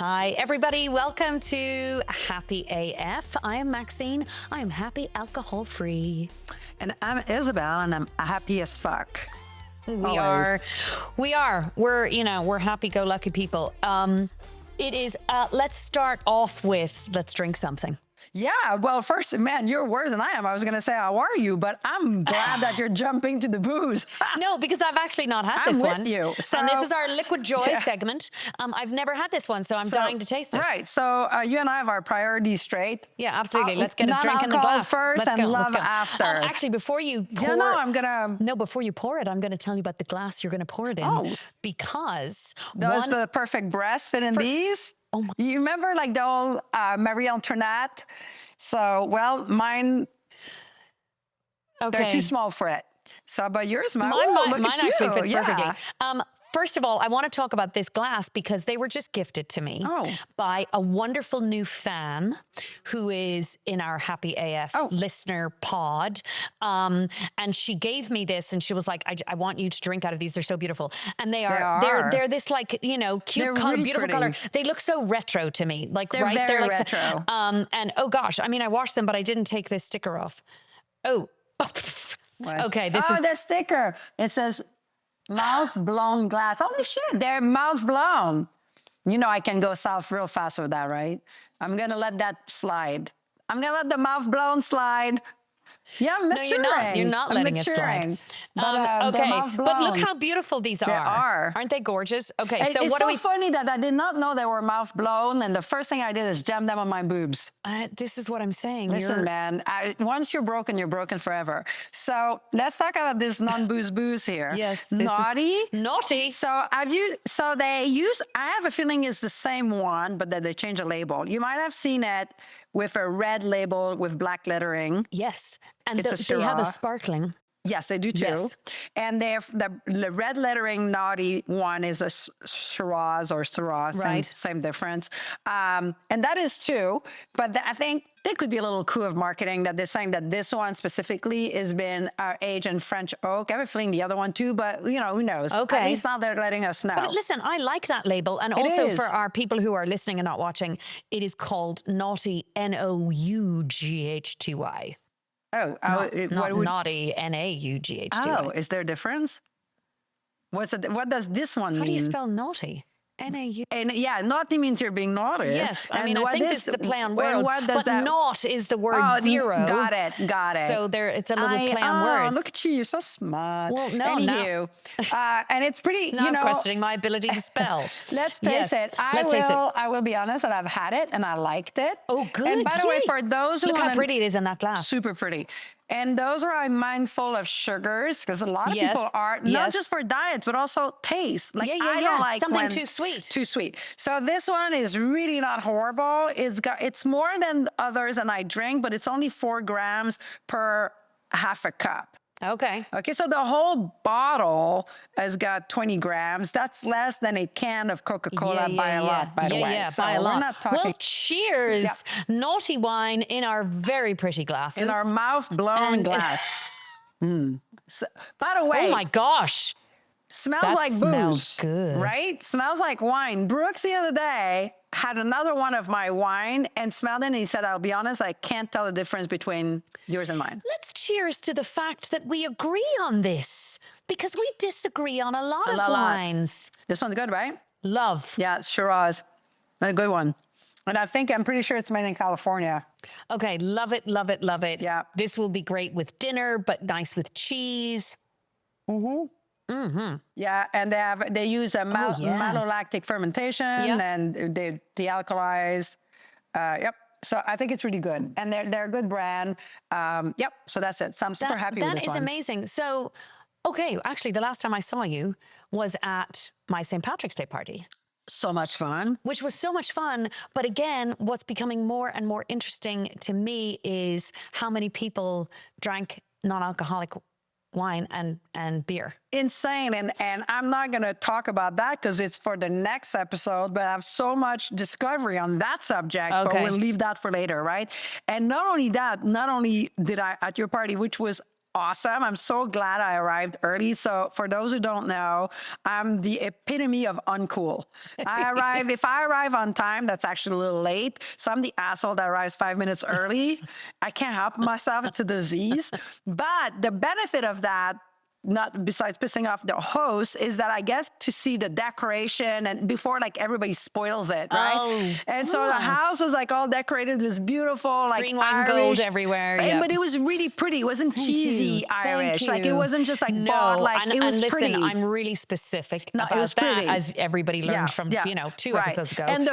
Hi, everybody. Welcome to Happy AF. I am Maxine. I am happy alcohol-free. And I'm Isabelle, and I'm happy as fuck. We are. We're happy-go-lucky people. Let's start off with, let's drink something. Yeah, well, first, man, you're worse than I am. I was going to say, how are you? But I'm glad that you're jumping to the booze. No, because I've actually not had this one. I'm with you. And this is our Liquid Joy segment. I've never had this one, so I'm dying to taste it. Right. So you and I have our priorities straight. Yeah, absolutely. Let's get a drink in the glass. First let's and go, love after. Actually, before you pour... before you pour it, I'm going to tell you about the glass you're going to pour it in. Oh. Because... Does the perfect breast fit in these? Oh my. You remember like the old Marie Antoinette? So, well, mine, they're too small for it. So, but yours, mine actually fits perfectly. First of all, I want to talk about this glass because they were just gifted to me by a wonderful new fan who is in our Happy AF listener pod. And she gave me this and she was like, I want you to drink out of these. They're so beautiful. And they're this like, cute, really beautiful color. They look so retro to me. Like, they're very like retro. And oh gosh, I mean, I washed them, but I didn't take this sticker off. Okay. This is the sticker. It says, mouth blown glass. Holy shit, they're mouth blown. You know I can go south real fast with that, right? I'm going to let that slide. I'm going to let the mouth blown slide. Yeah, I'm maturing. No, you're not letting it slide. But, but look how beautiful these are. They are. Aren't they gorgeous? Okay, so it's what so do we... funny that I did not know they were mouth blown, and the first thing I did is jam them on my boobs. This is what I'm saying. Listen, man, once you're broken forever. So let's talk about this non-booze here. Yes. Naughty. Naughty. So I have a feeling it's the same one, but that they changed the label. You might have seen it with a red label with black lettering. Yes. And they have a sparkling. Yes, they do too. Yes. And the red lettering naughty one is a Shiraz or Shiraz, right? Same difference. And that is too. But I think there could be a little coup of marketing that they're saying that this one specifically has been aged in French oak. I have a feeling the other one too, but who knows? Okay. At least now they're letting us know. But listen, I like that label. And also for our people who are listening and not watching, it is called Naughty, Noughty. Naughty, Naughty. Oh, is there a difference? What does this one mean? How do you spell naughty? N-A-U. And yeah, naughty means you're being naughty. Yes, I mean, I think this is the play on words. But naught is the word zero. Got it. So it's a little play on words. Look at you, you're so smart. Well, no, Anywho, and it's pretty, I'm questioning my ability to spell. Let's taste it. I will be honest that I've had it and I liked it. Oh, good. And by the way, for those who look how pretty it is in that glass. Super pretty. And those are mindful of sugars because a lot of people are not just for diets, but also taste. Like I don't like something too sweet. Too sweet. So this one is really not horrible. It's more than others and I drink, but it's only 4 grams per half a cup. Okay. Okay, so the whole bottle has got 20 grams. That's less than a can of Coca-Cola by a lot, by the way. Yeah, so by a lot. We're not talking... Well, cheers. Yeah. Naughty wine in our very pretty glasses. In our mouth-blown glass. So, by the way... Oh, my gosh. Smells like booze. Smells good. Right? Smells like wine. Brooks the other day had another one of my wine and smelled it and he said, I'll be honest, I can't tell the difference between yours and mine. Let's cheers to the fact that we agree on this because we disagree on a lot of lines. This one's good, right? Love. Yeah, Shiraz. A good one. And I'm pretty sure it's made in California. Okay, love it, love it, love it. Yeah. This will be great with dinner, but nice with cheese. Yeah, and they use a malolactic fermentation and they dealkalize. Yep. So I think it's really good, and they're a good brand. Yep. So that's it. So I'm super happy with this one. That is amazing. So, okay, actually, the last time I saw you was at my St. Patrick's Day party. So much fun. Which was so much fun. But again, what's becoming more and more interesting to me is how many people drank non-alcoholic wine and beer. Insane. And I'm not going to talk about that because it's for the next episode, but I have so much discovery on that subject, but we'll leave that for later, right? And not only that, not only did I, at your party, which was awesome. I'm so glad I arrived early. So for those who don't know, I'm the epitome of uncool. If I arrive on time, that's actually a little late. So I'm the asshole that arrives 5 minutes early. I can't help myself. It's a disease. But the benefit of that, not besides pissing off the host, is that I get to see the decoration and before like everybody spoils it, right? Oh, and so the house was like all decorated. It was beautiful, like green, white, and Irish. gold everywhere. But it was really pretty. It wasn't cheesy Irish. Like it wasn't just like bought. Like it was pretty. I'm really specific about it was pretty. that, as everybody learned from 2 episodes ago. And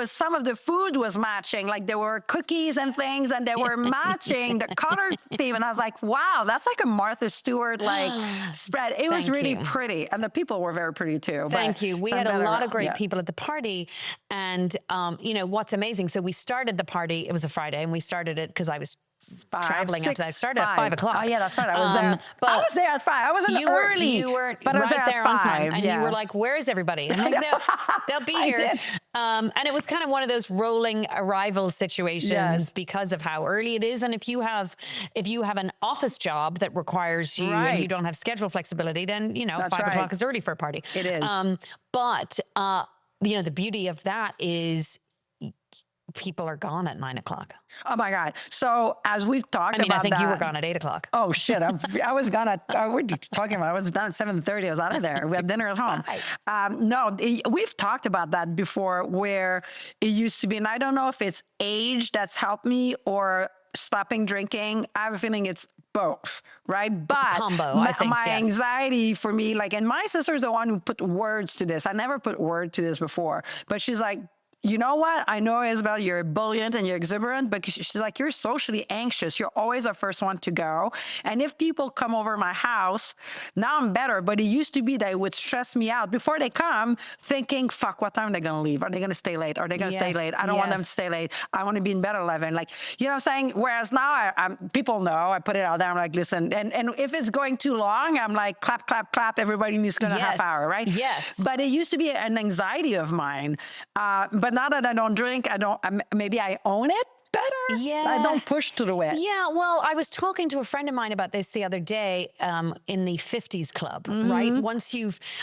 some of the food was matching. Like there were cookies and things, and they were matching the color theme. And I was like, wow, that's like a Martha Stewart like spread. It was really pretty, and the people were very pretty too. Thank you. We had a lot of great people at the party, and what's amazing. So we started the party. It was a Friday, and we started it because I was traveling after that. I started at 5 o'clock. Oh yeah, that's right. I was there. But I was there at 5. I wasn't early. You were but I was right there on time, and you were like, like, "Where is everybody?" And like, they'll be here. And it was kind of one of those rolling arrival situations because of how early it is. And if you have an office job that requires you and you don't have schedule flexibility, then 5 o'clock is early for a party. It is. But the beauty of that is people are gone at 9 o'clock. Oh my God. So as we've talked about I think you were gone at 8 o'clock. Oh shit. I was gone at, we're talking about, I was done at 7:30. I was out of there. We had dinner at home. No, we've talked about that before where it used to be, and I don't know if it's age that's helped me or stopping drinking. I have a feeling it's both, right? But combo, my anxiety for me, like, and my sister's the one who put words to this. I never put word to this before, but she's like, you know what? I know, Isabelle, you're buoyant and you're exuberant, but she's like, you're socially anxious. You're always the first one to go. And if people come over my house, now I'm better, but it used to be that it would stress me out before they come thinking, fuck, what time are they going to leave? Are they going to stay late? Are they going to stay late? I don't want them to stay late. I want to be in bed at 11. Like, you know what I'm saying? Whereas now people know, I put it out there. I'm like, listen, and if it's going too long, I'm like, clap, clap, clap. Everybody needs to go a half hour, right? Yes. But it used to be an anxiety of mine. But now that I don't drink, maybe I own it better. Yeah. I don't push to the wet. Yeah. Well, I was talking to a friend of mine about this the other day in the 50s club, right? Once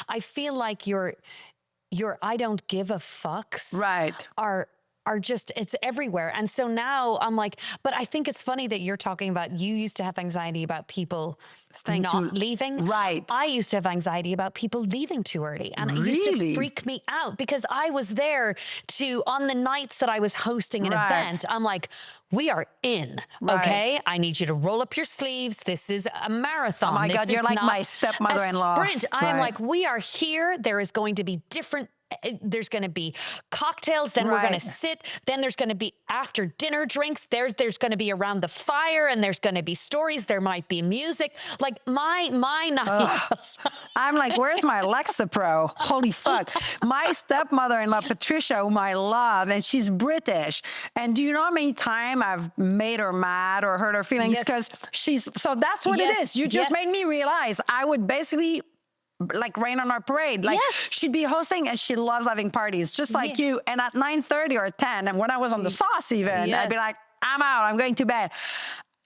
I feel like your I don't give a fucks are just, it's everywhere. And so now I'm like, but I think it's funny that you're talking about, you used to have anxiety about people not leaving. Right. I used to have anxiety about people leaving too early. And it used to freak me out because I was there on the nights that I was hosting an event, I'm like, we are in, okay? I need you to roll up your sleeves. This is a marathon. Oh my God, you're like my stepmother-in-law. Sprint. I am like, we are here. There is going to be there's going to be cocktails, then we're going to sit, then there's going to be after dinner drinks, there's going to be around the fire, and there's going to be stories, there might be music. Like my nights. I'm like, where's my Lexapro? Holy fuck. My stepmother-in-law, Patricia, whom I love, and she's British. And do you know how many times I've made her mad or hurt her feelings? Because so that's what it is. You just made me realize I would basically like rain on our parade. Like she'd be hosting and she loves having parties just like you. And at 9:30 or 10, and when I was on the sauce even, I'd be like, I'm out, I'm going to bed.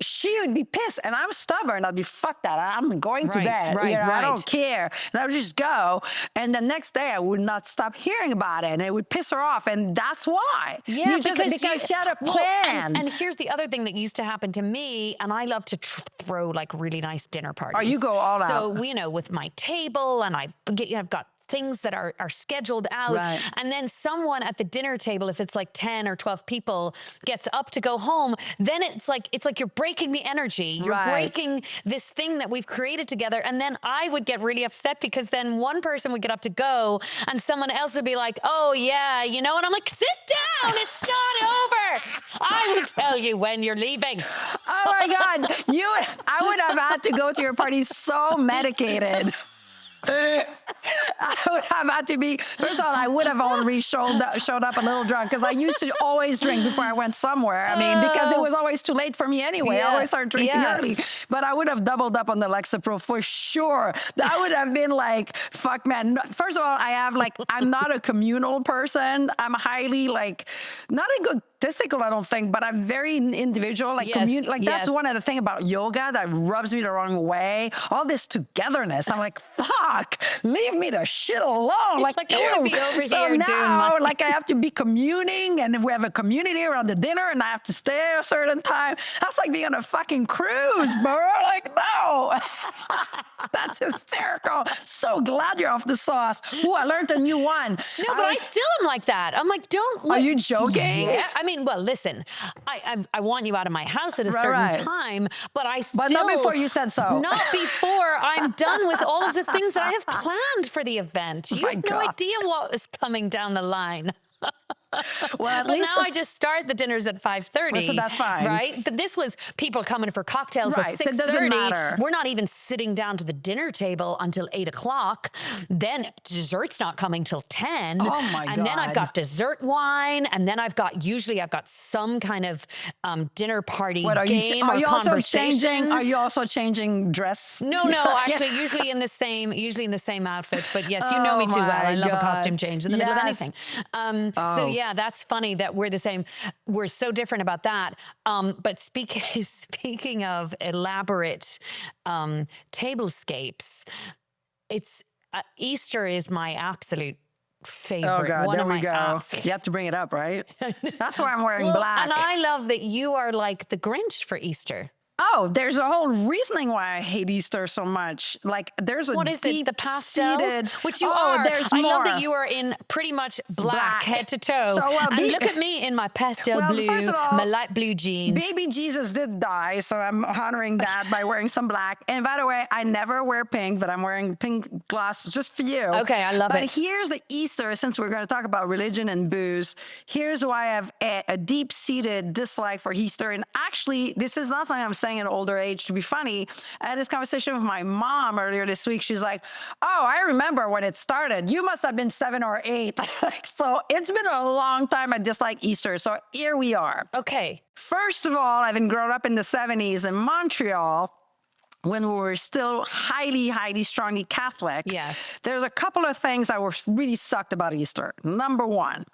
She would be pissed, and I'm stubborn. I'd be, fuck that, I'm going to bed. I don't care. And I would just go. And the next day, I would not stop hearing about it, and it would piss her off. And that's why. Yeah, because she had a plan. And here's the other thing that used to happen to me, and I love to throw like really nice dinner parties. Oh, you go all out. So, with my table, and I've got things that are scheduled out. And then someone at the dinner table, if it's like 10 or 12 people, gets up to go home, then it's like you're breaking the energy. You're breaking this thing that we've created together. And then I would get really upset because then one person would get up to go and someone else would be like, oh yeah, and I'm like, sit down, it's not over. I will tell you when you're leaving. Oh my God. I would have had to go to your party so medicated. I would have had to be, first of all, I would have already showed up a little drunk because I used to always drink before I went somewhere. I mean, because it was always too late for me anyway. I always started drinking early. But I would have doubled up on the Lexapro for sure. That would have been like, fuck, man. First of all, I'm not a communal person. I'm highly not a good egotistical, I don't think, but I'm very individual. Like, that's one of the things about yoga that rubs me the wrong way. All this togetherness. I'm like, fuck, leave me the shit alone. Like, I want to be over so here now, doing like, I have to be communing, and we have a community around the dinner, and I have to stay a certain time. That's like being on a fucking cruise, bro. Like, no. That's hysterical. So glad you're off the sauce. Ooh, I learned a new one. No, but I still am like that. I'm like, Are you joking? Yeah. I mean, well, listen, I want you out of my house at a certain time, but But not before you said so. Not before I'm done with all of the things that I have planned for the event. You have no idea what is coming down the line. Well, at but least now I just start the dinners at 5:30. Well, so that's fine, right? But this was people coming for cocktails at 6:30. So it doesn't matter. We're not even sitting down to the dinner table until 8 o'clock. Then dessert's not coming till 10. Oh my God! And then I've got dessert wine, and then I've got some kind of dinner party game or conversation. Are you also changing dress? No, actually, usually in the same outfit. But yes, you know me too well. I love a costume change in the middle of anything. So yeah, that's funny that we're the same. We're so different about that. But speaking of elaborate tablescapes, it's Easter is my absolute favorite. Oh God, there we go. Apps. You have to bring it up, right? That's why I'm wearing black. And I love that you are like the Grinch for Easter. Oh, there's a whole reasoning why I hate Easter so much. Like, there's a what is it? The pastels, which you are. I love that you are in pretty much black. Head to toe. So, and look at me in my pastel blue, first of all, my light blue jeans. Baby Jesus did die, so I'm honoring that by wearing some black. And by the way, I never wear pink, but I'm wearing pink glasses just for you. Okay, I love it. But here's the Easter, since we're going to talk about religion and booze. Here's why I have a deep-seated dislike for Easter. And actually, this is not something I'm saying at older age to be funny. I had this conversation with my mom earlier this week. She's like, oh, I remember when it started. You must have been 7 or 8. So it's been a long time I dislike Easter. So here we are. Okay. First of all, I've been grown up in the 70s in Montreal, when we were still highly, highly strongly Catholic. Yes. There's a couple of things that were really sucked about Easter. Number one,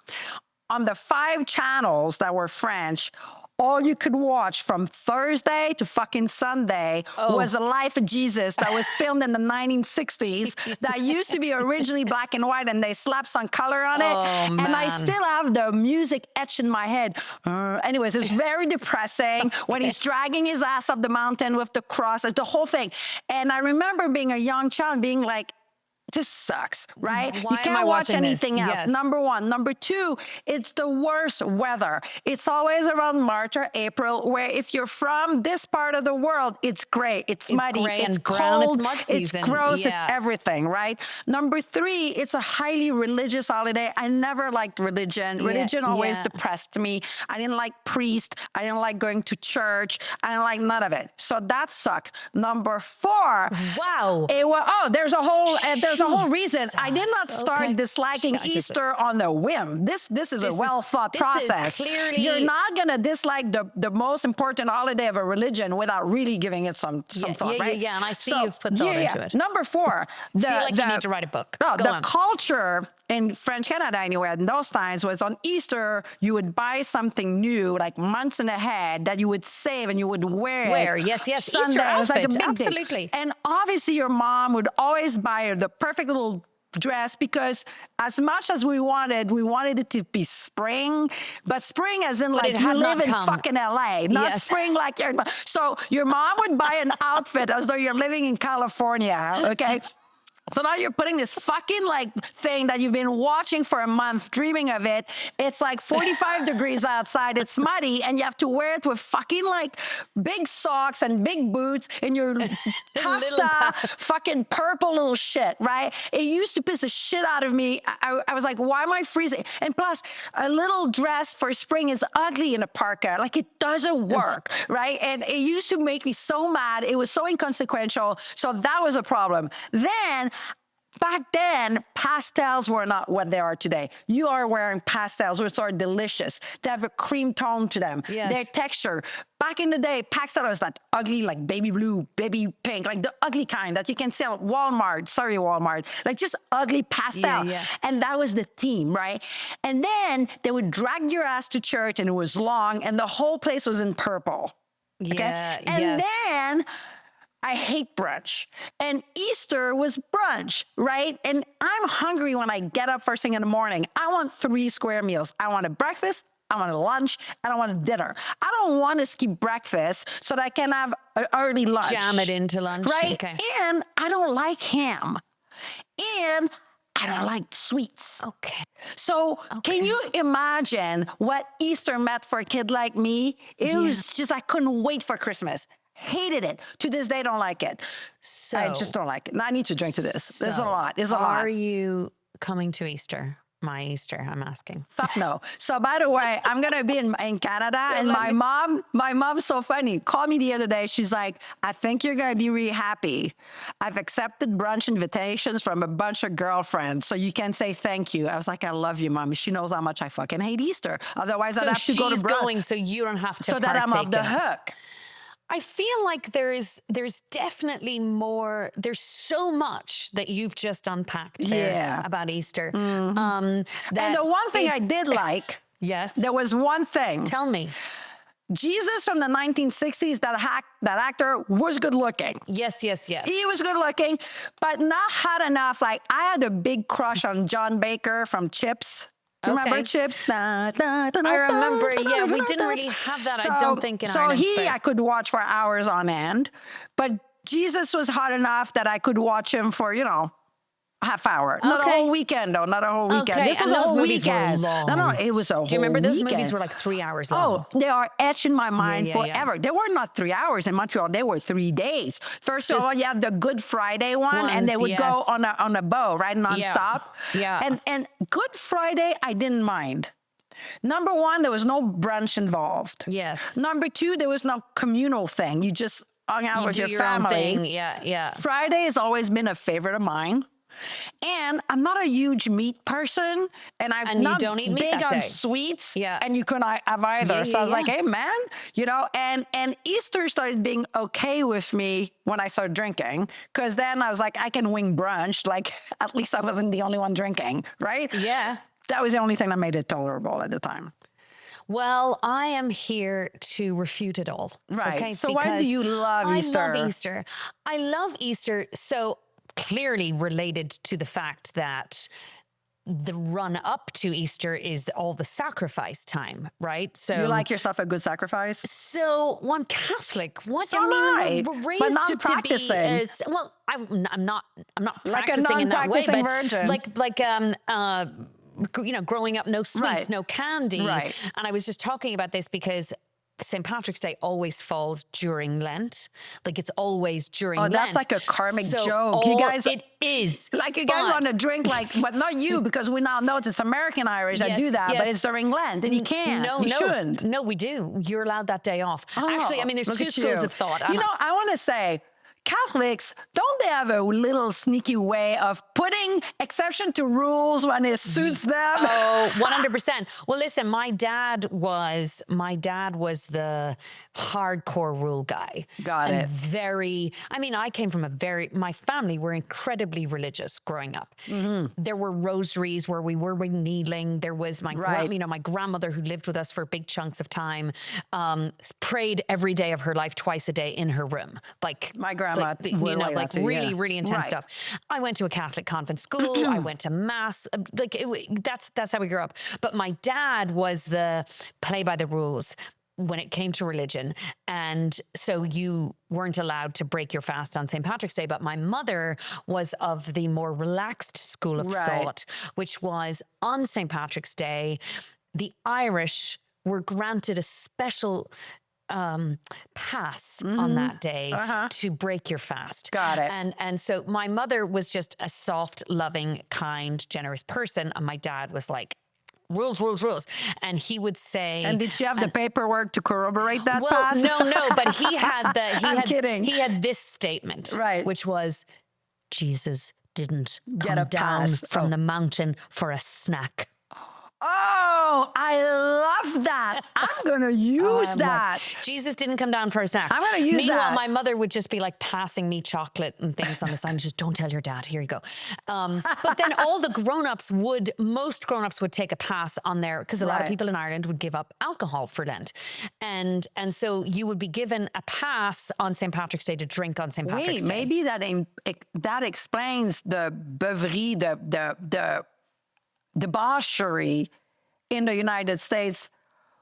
on the 5 channels that were French, all you could watch from Thursday to fucking Sunday was the life of Jesus that was filmed in the 1960s that used to be originally black and white, and they slapped some color on it. Man. And I still have the music etched in my head. Anyways, it was very depressing when he's dragging his ass up the mountain with the cross, the whole thing. And I remember being a young child being like, this sucks, right? Why you can't watch anything else. Yes. Number one. Number two, it's the worst weather. It's always around March or April, where if you're from this part of the world, it's great. It's muddy. It's cold. It's mud season. It's gross. It's everything, right? Number three, it's a highly religious holiday. I never liked religion. Religion always depressed me. I didn't like priests. I didn't like going to church. I didn't like none of it. So that sucked. Number four. Wow. There's a whole reason. I did not start disliking Easter on a whim. This is a well-thought process. Clearly, you're not going to dislike the most important holiday of a religion without really giving it some thought, right? Yeah, and I see you've put thought into it. Number four. I feel like you need to write a book. The culture in French Canada anyway, in those times, was on Easter, you would buy something new, like months in ahead, that you would save and you would wear. Yes. Sunday. Easter It was like a outfit, big absolutely. Day. And obviously your mom would always buy her the perfect little dress, because as much as we wanted it to be spring, but spring as in like you live in fucking LA, not spring like you're. So your mom would buy an outfit as though you're living in California, okay? So now you're putting this fucking like thing that you've been watching for a month, dreaming of it. It's like 45 degrees outside. It's muddy, and you have to wear it with fucking like big socks and big boots in your tufta fucking purple little shit, right? It used to piss the shit out of me. I was like, why am I freezing? And plus, a little dress for spring is ugly in a parka. Like, it doesn't work, right? And it used to make me so mad. It was so inconsequential. So that was a problem. Then Back then, pastels were not what they are today. You are wearing pastels, which are delicious. They have a cream tone to them. Yes. Their texture. Back in the day, pastel was that ugly, like baby blue, baby pink, like the ugly kind that you can sell at Walmart. Sorry, Walmart. Like just ugly pastel. Yeah. And that was the theme, right? And then they would drag your ass to church, and it was long, and the whole place was in purple. Okay? Yeah. And then I hate brunch. And Easter was brunch, right? And I'm hungry when I get up first thing in the morning. I want 3 square meals. I want a breakfast, I want a lunch, and I want a dinner. I don't want to skip breakfast so that I can have an early lunch. Jam it into lunch. Right? Okay. And I don't like ham. And I don't like sweets. Okay. So can you imagine what Easter meant for a kid like me? It was just, I couldn't wait for Christmas. Hated it. To this day, don't like it. So I just don't like it. I need to drink to this. There's a lot. There's a lot. Are you coming to Easter? My Easter, I'm asking. Fuck no. So by the way, I'm gonna be in Canada, and my mom's so funny. Called me the other day. She's like, I think you're gonna be really happy. I've accepted brunch invitations from a bunch of girlfriends, so you can say thank you. I was like, I love you, Mom. She knows how much I fucking hate Easter. Otherwise, I'd have to go to brunch. Going, so you don't have to. So that I'm off the hook. I feel like there's definitely more. There's so much that you've just unpacked there about Easter. Mm-hmm. And the one thing I did like, yes, there was one thing. Tell me. Jesus from the 1960s, that actor was good looking. Yes. He was good looking, but not hot enough. Like, I had a big crush on John Baker from Chips. Remember Chips? I remember, yeah, we didn't really have that, I don't think, in Ireland. So I could watch for hours on end, but Jesus was hot enough that I could watch him for, half hour. Not a whole weekend, though. Not a whole weekend. Okay. This was a whole weekend. No, it was a whole weekend. Do you remember those movies were like 3 hours long? Oh, they are etched in my mind forever. They were not 3 hours in Montreal. They were 3 days. First of all, you have the Good Friday one, and they would go on a bow, right, nonstop. Yeah. And Good Friday, I didn't mind. Number one, there was no brunch involved. Yes. Number two, there was no communal thing. You just hung out with your family. Own thing. Yeah. Friday has always been a favorite of mine. And I'm not a huge meat person, and I'm not big on sweets. Yeah. And you couldn't have either. So I was like, hey, man, and Easter started being okay with me when I started drinking, because then I was like, I can wing brunch. Like, at least I wasn't the only one drinking, right? Yeah. That was the only thing that made it tolerable at the time. Well, I am here to refute it all. Right. Okay? So why do you love Easter? I love Easter. I love Easter. So clearly related to the fact that the run up to Easter is all the sacrifice time, right? So you like yourself a good sacrifice? So I'm Catholic. What so we're raised but not to practicing. be. Well, I'm not like practicing a in that way, non-practicing but virgin. Growing up, no sweets, no candy. Right. And I was just talking about this because St. Patrick's Day always falls during Lent. Like, it's always during Lent. Oh, that's like a karmic joke. You guys, it is. Like, you guys want to drink, but not you, because we now know it's American Irish that do that, but it's during Lent, and you can't. You shouldn't. No, we do. You're allowed that day off. Actually, I mean, there's 2 schools of thought. I want to say, Catholics, don't they have a little sneaky way of putting exception to rules when it suits them? Oh, 100%. Well, listen, my dad was the hardcore rule guy. Got it. I came from my family were incredibly religious growing up. Mm-hmm. There were rosaries where we were kneeling. There was my grandmother who lived with us for big chunks of time, prayed every day of her life, twice a day in her room. Like my grandma. Really intense stuff. I went to a Catholic convent school. I went to mass. That's how we grew up. But my dad was the play by the rules when it came to religion. And so you weren't allowed to break your fast on St. Patrick's Day. But my mother was of the more relaxed school of thought, which was on St. Patrick's Day, the Irish were granted a special pass on that day to break your fast. Got it. And so my mother was just a soft, loving, kind, generous person. And my dad was like, rules. And he would say... And did she have the paperwork to corroborate that pass? No, but he had I'm kidding. He had this statement, right, which was, Jesus didn't Get come a down pass. from the mountain for a snack. Oh, I love that. I'm going to use that. Jesus didn't come down for a snack. I'm going to use Meanwhile, that. my mother would just be like passing me chocolate and things on the side. Just don't tell your dad. Here you go. But then all the most grown-ups would take a pass on there because a lot of people in Ireland would give up alcohol for Lent. And so you would be given a pass on St. Patrick's Day to drink on St. Patrick's Day. Maybe that explains the beuverie, the debauchery in the United States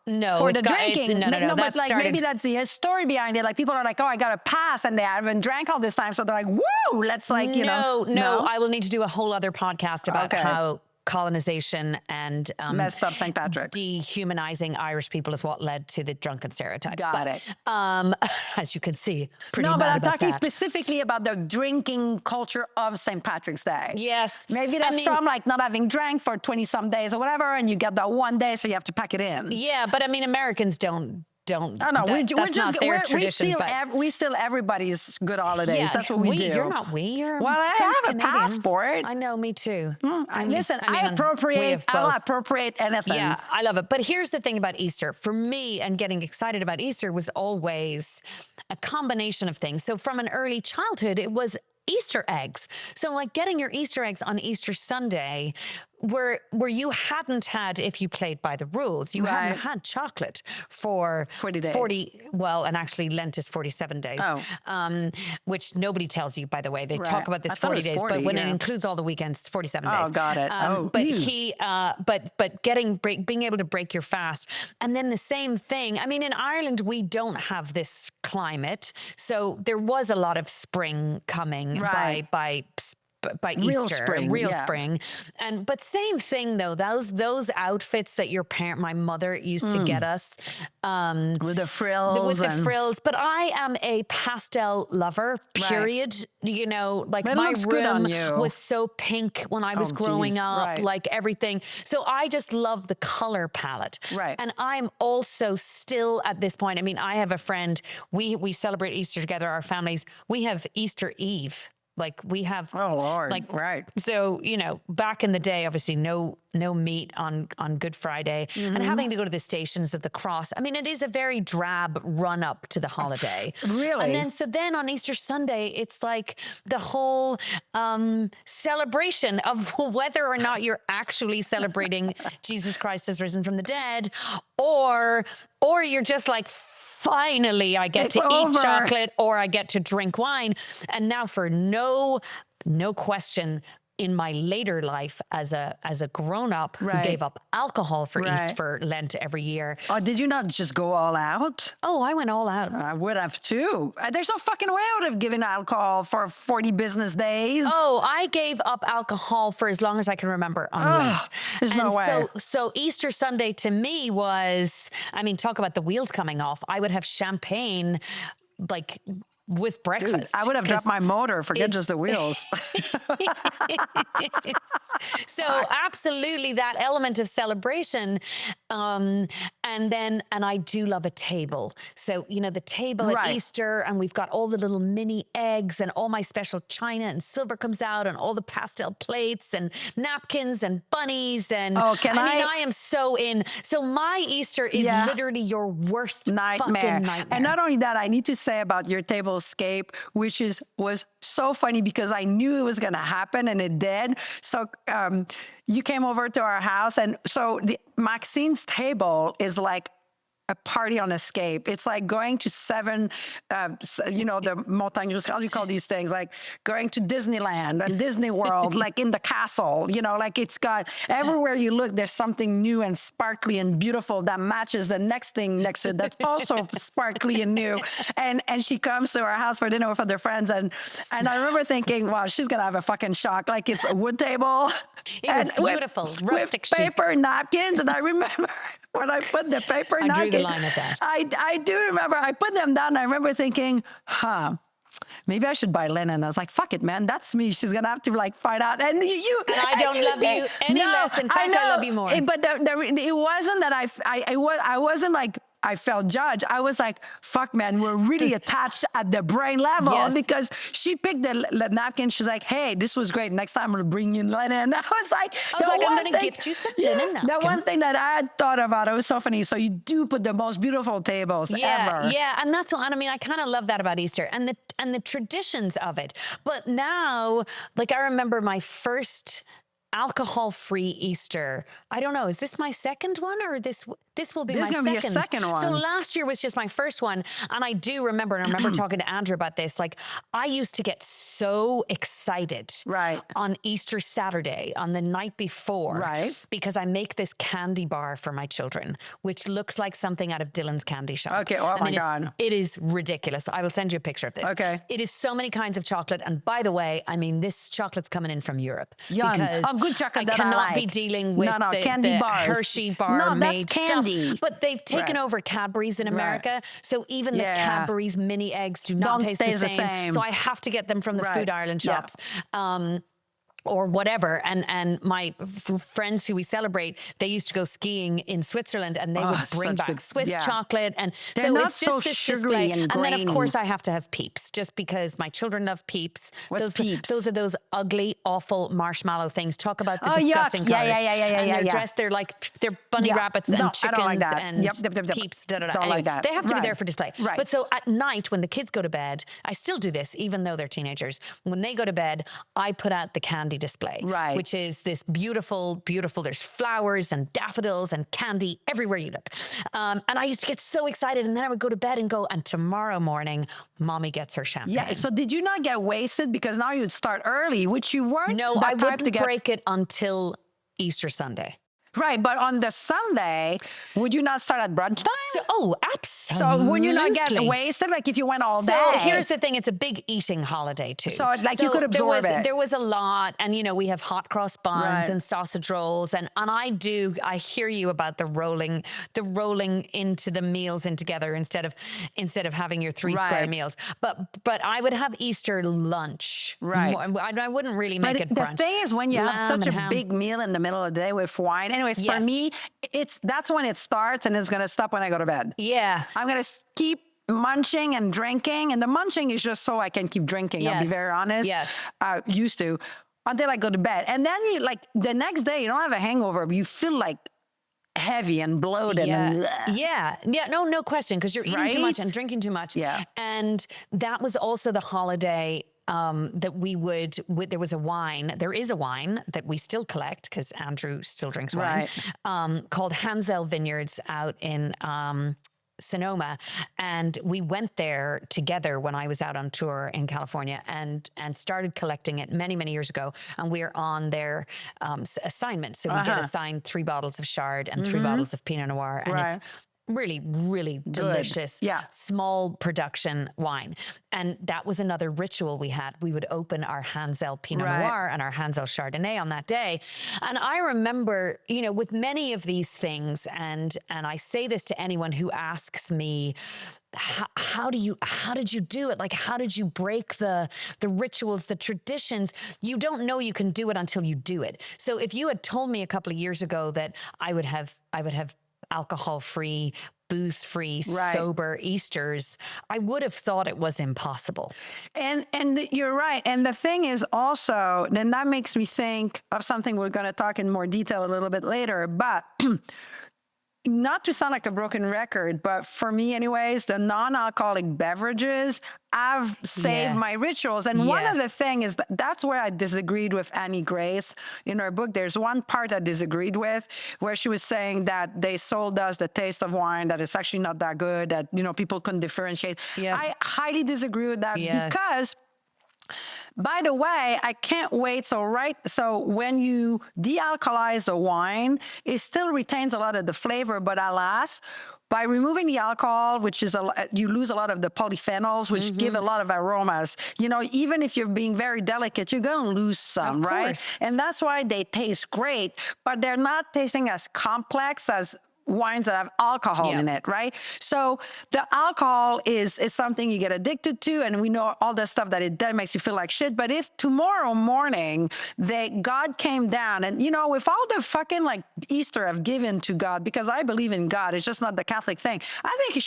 for the drinking. No, but like maybe that's the story behind it. Like people are like, oh, I got a pass, and they haven't drank all this time, so they're like, woo, let's like, you know. No, I will need to do a whole other podcast about how colonization and messed up St. Patrick's. Dehumanizing Irish people is what led to the drunken stereotype. Got it. As you can see, pretty No, mad but I'm about talking that. specifically about the drinking culture of St. Patrick's Day. Yes. Maybe that's from like not having drank for 20-some days or whatever, and you get that one day, so you have to pack it in. Yeah, but I mean, Americans don't. No, we steal everybody's good holidays. Yeah, that's what we do. You're not we. You're well, I French have Canadian. a passport. I know, me too. Listen, I'll appropriate anything. Yeah, I love it. But here's the thing about Easter. For me, and getting excited about Easter was always a combination of things. So from an early childhood, it was Easter eggs. So like getting your Easter eggs on Easter Sunday where you hadn't had, if you played by the rules, you hadn't had chocolate for 40 days. And actually Lent is 47 days, which nobody tells you, by the way. They talk about this 40 days, but when it includes all the weekends, it's 47 days. Oh, got it. But being able to break your fast. And then the same thing, I mean, in Ireland, we don't have this climate. So there was a lot of spring coming by Easter, real spring. But same thing though, those outfits that my mother used to get us. With the frills. But I am a pastel lover, period. You know, like my room was so pink when I was growing up, like everything. So I just love the color palette. Right. And I'm also still at this point, I mean, I have a friend, we celebrate Easter together, our families. We have Easter Eve. Like we have, So, you know, back in the day, obviously no meat on Good Friday and having to go to the Stations of the Cross. I mean, it is a very drab run up to the holiday. Really? And then on Easter Sunday, it's like the whole celebration of whether or not you're actually celebrating Jesus Christ has risen from the dead, or you're just like, finally, I get to eat chocolate or I get to drink wine. And now for no question, in my later life as a grown-up who gave up alcohol for Lent every year. Oh, did you not just go all out? Oh, I went all out. I would have too. There's no fucking way I would have given alcohol for 40 business days. Oh, I gave up alcohol for as long as I can remember on Lent. There's no way. So Easter Sunday to me was, I mean, talk about the wheels coming off. I would have champagne like with breakfast. Dude, I would have dropped my motor, forget just the wheels. So absolutely that element of celebration. And I do love a table. So, you know, the table at Easter, and we've got all the little mini eggs and all my special china and silver comes out and all the pastel plates and napkins and bunnies. And I am so in. So my Easter is literally your worst fucking nightmare. And not only that, I need to say about your table escape, which was so funny because I knew it was going to happen and it did. So you came over to our house, and so Maxine's table is like a party on escape. It's like going to the Montagne Russe, how do you call these things? Like going to Disneyland and Disney World, like in the castle, you know, like it's got everywhere you look, there's something new and sparkly and beautiful that matches the next thing next to it that's also sparkly and new. And she comes to our house for dinner with other friends. And I remember thinking, wow, she's going to have a fucking shock. Like it's a wood table. It was beautiful, rustic with paper napkins. And I remember when I put the paper napkins, the line at that. I do remember I put them down. I remember thinking, maybe I should buy linen. I was like, fuck it, man. That's me. She's going to have to like find out. And I don't love you any less. In fact, I love you more. But it wasn't that I wasn't like, I felt judged. I was like, fuck, man, we're really attached at the brain level because she picked the napkin. She's like, hey, this was great. Next time I'll bring you linen. I was like, I'm going to gift you some linen napkins. The one thing that I had thought about, it was so funny. So you do put the most beautiful tables ever. Yeah, and that's what, I mean, I kind of love that about Easter and the traditions of it. But now, like, I remember my first alcohol-free Easter. I don't know, is this my second one, or this will be my second? This is going to be your second one. So last year was just my first one, and I do remember, and I remember talking to Andrew about this, like, I used to get so excited on Easter Saturday, on the night before, because I make this candy bar for my children, which looks like something out of Dylan's candy shop. Okay, oh my God. It is ridiculous. I will send you a picture of this. Okay. It is so many kinds of chocolate, and by the way, I mean, this chocolate's coming in from Europe. Yum. Because good chocolate I cannot be dealing with the candy bars. Hershey bar made candy. stuff. But they've taken over Cadbury's in America, so even the Cadbury's mini eggs do not taste the same. So I have to get them from the Food Ireland shops. Or whatever, and my friends who we celebrate, they used to go skiing in Switzerland, and they would bring back Swiss chocolate, and they're so not it's just so this sugary display. and then of grainy. course I have to have Peeps, just because my children love Peeps. What's Peeps? Those are those ugly, awful marshmallow things. Talk about the disgusting yuck. colors. And they're dressed. They're like bunny rabbits and chickens I don't like that. and Peeps. Don't Anyway, like that. they have to be there for display. Right. But so at night when the kids go to bed, I still do this, even though they're teenagers. When they go to bed, I put out the candy display. Which is this beautiful, there's flowers and daffodils and candy everywhere you look. And I used to get so excited, and then I would go to bed and go, and tomorrow morning, mommy gets her champagne. Yeah, so did you not get wasted? Because now you'd start early, which you weren't. No, I wouldn't break it until Easter Sunday. Right, but on the Sunday, would you not start at brunch time? Absolutely. So would you not get wasted, like if you went all day? So here's the thing, it's a big eating holiday too. So you could absorb it. There was a lot, and we have hot cross buns and sausage rolls, and I hear you about the rolling into the meals in together instead of having your 3 square meals. But I would have Easter lunch. I wouldn't really make it brunch. The thing is, when you have such a big meal in the middle of the day with wine, anyways, for me, that's when it starts, and it's going to stop when I go to bed. Yeah. I'm going to keep munching and drinking, and the munching is just so I can keep drinking. I'll be very honest. Used to, until I go to bed. And then the next day, you don't have a hangover, but you feel like heavy and bloated. No question, because you're eating too much and drinking too much. And that was also the holiday that there was a wine. There is a wine that we still collect, because Andrew still drinks wine, called Hansel Vineyards out in Sonoma, and we went there together when I was out on tour in California, and started collecting it many years ago. And we're on their assignment, so we get assigned 3 bottles of Chard and 3 bottles of Pinot Noir, and it's really delicious, small production wine. And that was another ritual we had. We would open our Hansel Pinot Noir and our Hansel Chardonnay on that day. And I remember, with many of these things, and I say this to anyone who asks me, how did you do it? Like, how did you break the rituals, the traditions? You don't know you can do it until you do it. So if you had told me a couple of years ago that I would have alcohol-free, booze-free, sober Easters, I would have thought it was impossible. And you're right. And the thing is also, then that makes me think of something we're going to talk in more detail a little bit later, but not to sound like a broken record, but for me anyways, the non-alcoholic beverages, I've saved my rituals. And one of the things is that's where I disagreed with Annie Grace in her book. There's one part I disagreed with, where she was saying that they sold us the taste of wine, that it's actually not that good, that, people couldn't differentiate. I highly disagree with that because, by the way, I can't wait. So when you de-alcoholize a wine, it still retains a lot of the flavor, but alas, by removing the alcohol, which is you lose a lot of the polyphenols, which give a lot of aromas. Even if you're being very delicate, you're going to lose some, right? And that's why they taste great, but they're not tasting as complex as wines that have alcohol in it, right? So the alcohol is something you get addicted to, and we know all the stuff that it does makes you feel like shit. But if tomorrow morning God came down, and with all the fucking like Easter I've given to God, because I believe in God, it's just not the Catholic thing. I think he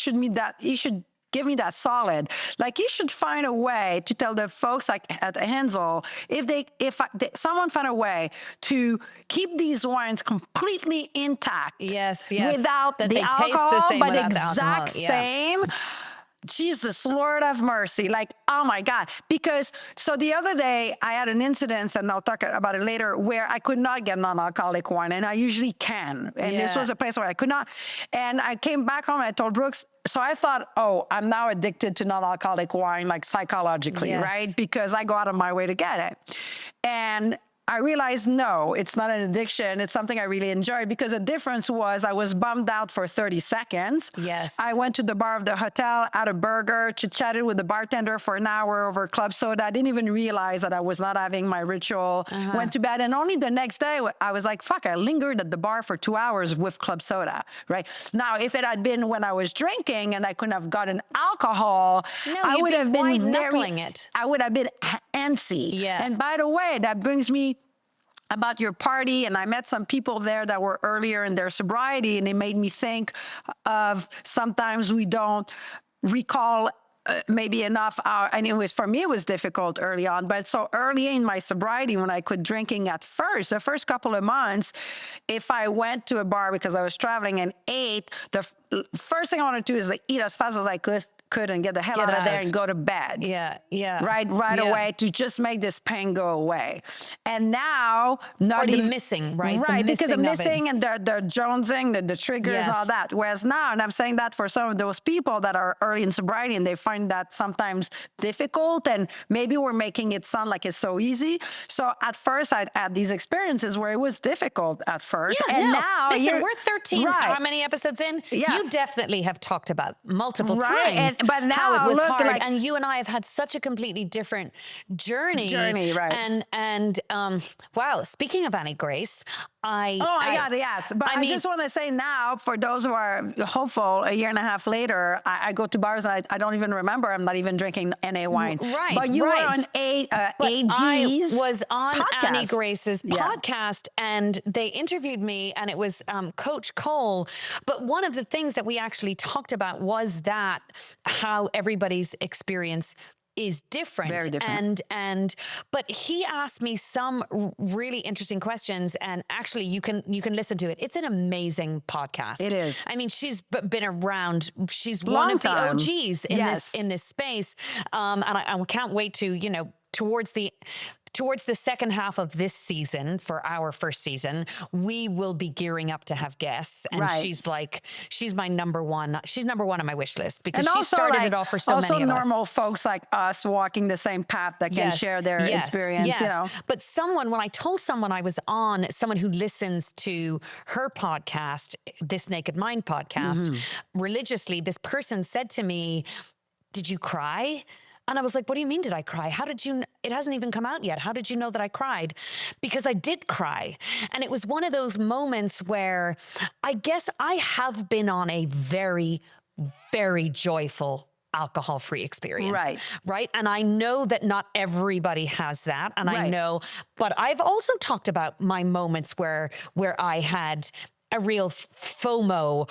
should give me that solid. Like, he should find a way to tell the folks like at Hensel, if someone found a way to keep these wines completely intact. Yes. Without that the alcohol, taste the same but without the exact alcohol. same. Jesus, Lord have mercy. Like, oh my God. Because, so the other day I had an incident, and I'll talk about it later, where I could not get non-alcoholic wine, and I usually can. And this was a place where I could not. And I came back home and I told Brooks, so I thought, oh, I'm now addicted to non-alcoholic wine, like psychologically, right? Because I go out of my way to get it. And I realized, no, it's not an addiction. It's something I really enjoyed, because the difference was I was bummed out for 30 seconds. Yes. I went to the bar of the hotel, had a burger, chit-chatted with the bartender for an hour over club soda. I didn't even realize that I was not having my ritual. Went to bed, and only the next day I was like, fuck, I lingered at the bar for 2 hours with club soda, right? Now, if it had been when I was drinking and I couldn't have gotten alcohol, I would have been I would have been antsy. Yeah. And by the way, that brings me about your party, and I met some people there that were earlier in their sobriety, and it made me think of sometimes we don't recall maybe enough. And it was, for me, it was difficult early on. But so early in my sobriety, when I quit drinking the first couple of months, if I went to a bar because I was traveling and ate, the first thing I wanted to do is like eat as fast as I could and get the hell out of there and go to bed. Right away, to just make this pain go away. And now, the missing, right? Right, because the missing and the jonesing, the triggers, all that. Whereas now, and I'm saying that for some of those people that are early in sobriety, and they find that sometimes difficult, and maybe we're making it sound like it's so easy. So at first, I had these experiences where it was difficult at first. Now, listen, we're 13, how many episodes in? You definitely have talked about multiple times. But now, how it was hard, like, and you and I have had such a completely different journey. Right? And wow. Speaking of Annie Grace, yes. But I just want to say now, for those who are hopeful, a year and a half later, I go to bars and I don't even remember. I'm not even drinking NA wine. Right. But you were on AG's I was on podcast. Annie Grace's podcast, and they interviewed me, and it was Coach Cole. But one of the things that we actually talked about was that how everybody's experience is different. Very different. But he asked me some really interesting questions, and actually you can listen to it. It's an amazing podcast. It is. I mean, she's been around. She's Long one of time. the OGs in this space. And I can't wait to, towards the second half of this season, for our first season, we will be gearing up to have guests. And she's my number one. She's number one on my wish list, because she started it all for so many of us. Also normal folks like us walking the same path that can share their experience. But when I told someone I was on, someone who listens to her podcast, This Naked Mind podcast, religiously, this person said to me, "Did you cry?" And I was like, what do you mean, did I cry? How did you, it hasn't even come out yet. How did you know that I cried? Because I did cry. And it was one of those moments where I guess I have been on a very, very joyful alcohol-free experience. Right. And I know that not everybody has that. And I know, but I've also talked about my moments where I had a real FOMO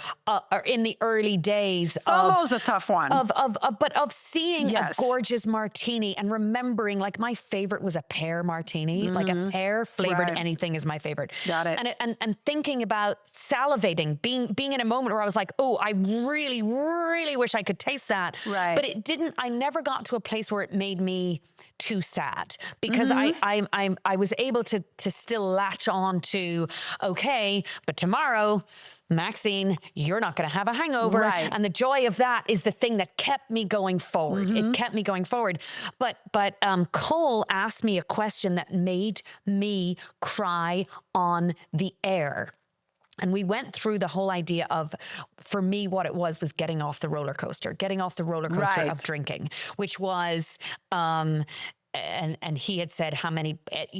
in the early days. FOMO's a tough one. But of seeing a gorgeous martini and remembering, like, my favorite was a pear martini, like a pear flavored anything is my favorite. Got it. And thinking about salivating, being in a moment where I was like, oh, I really, really wish I could taste that. Right. But it didn't. I never got to a place where it made me too sad, because I was able to still latch on to, okay, but tomorrow, Maxine, you're not going to have a hangover. And the joy of that is the thing that kept me going forward. It kept me going forward. But Cole asked me a question that made me cry on the air. And we went through the whole idea of, for me, what it was getting off the roller coaster of drinking, which was and he had said how many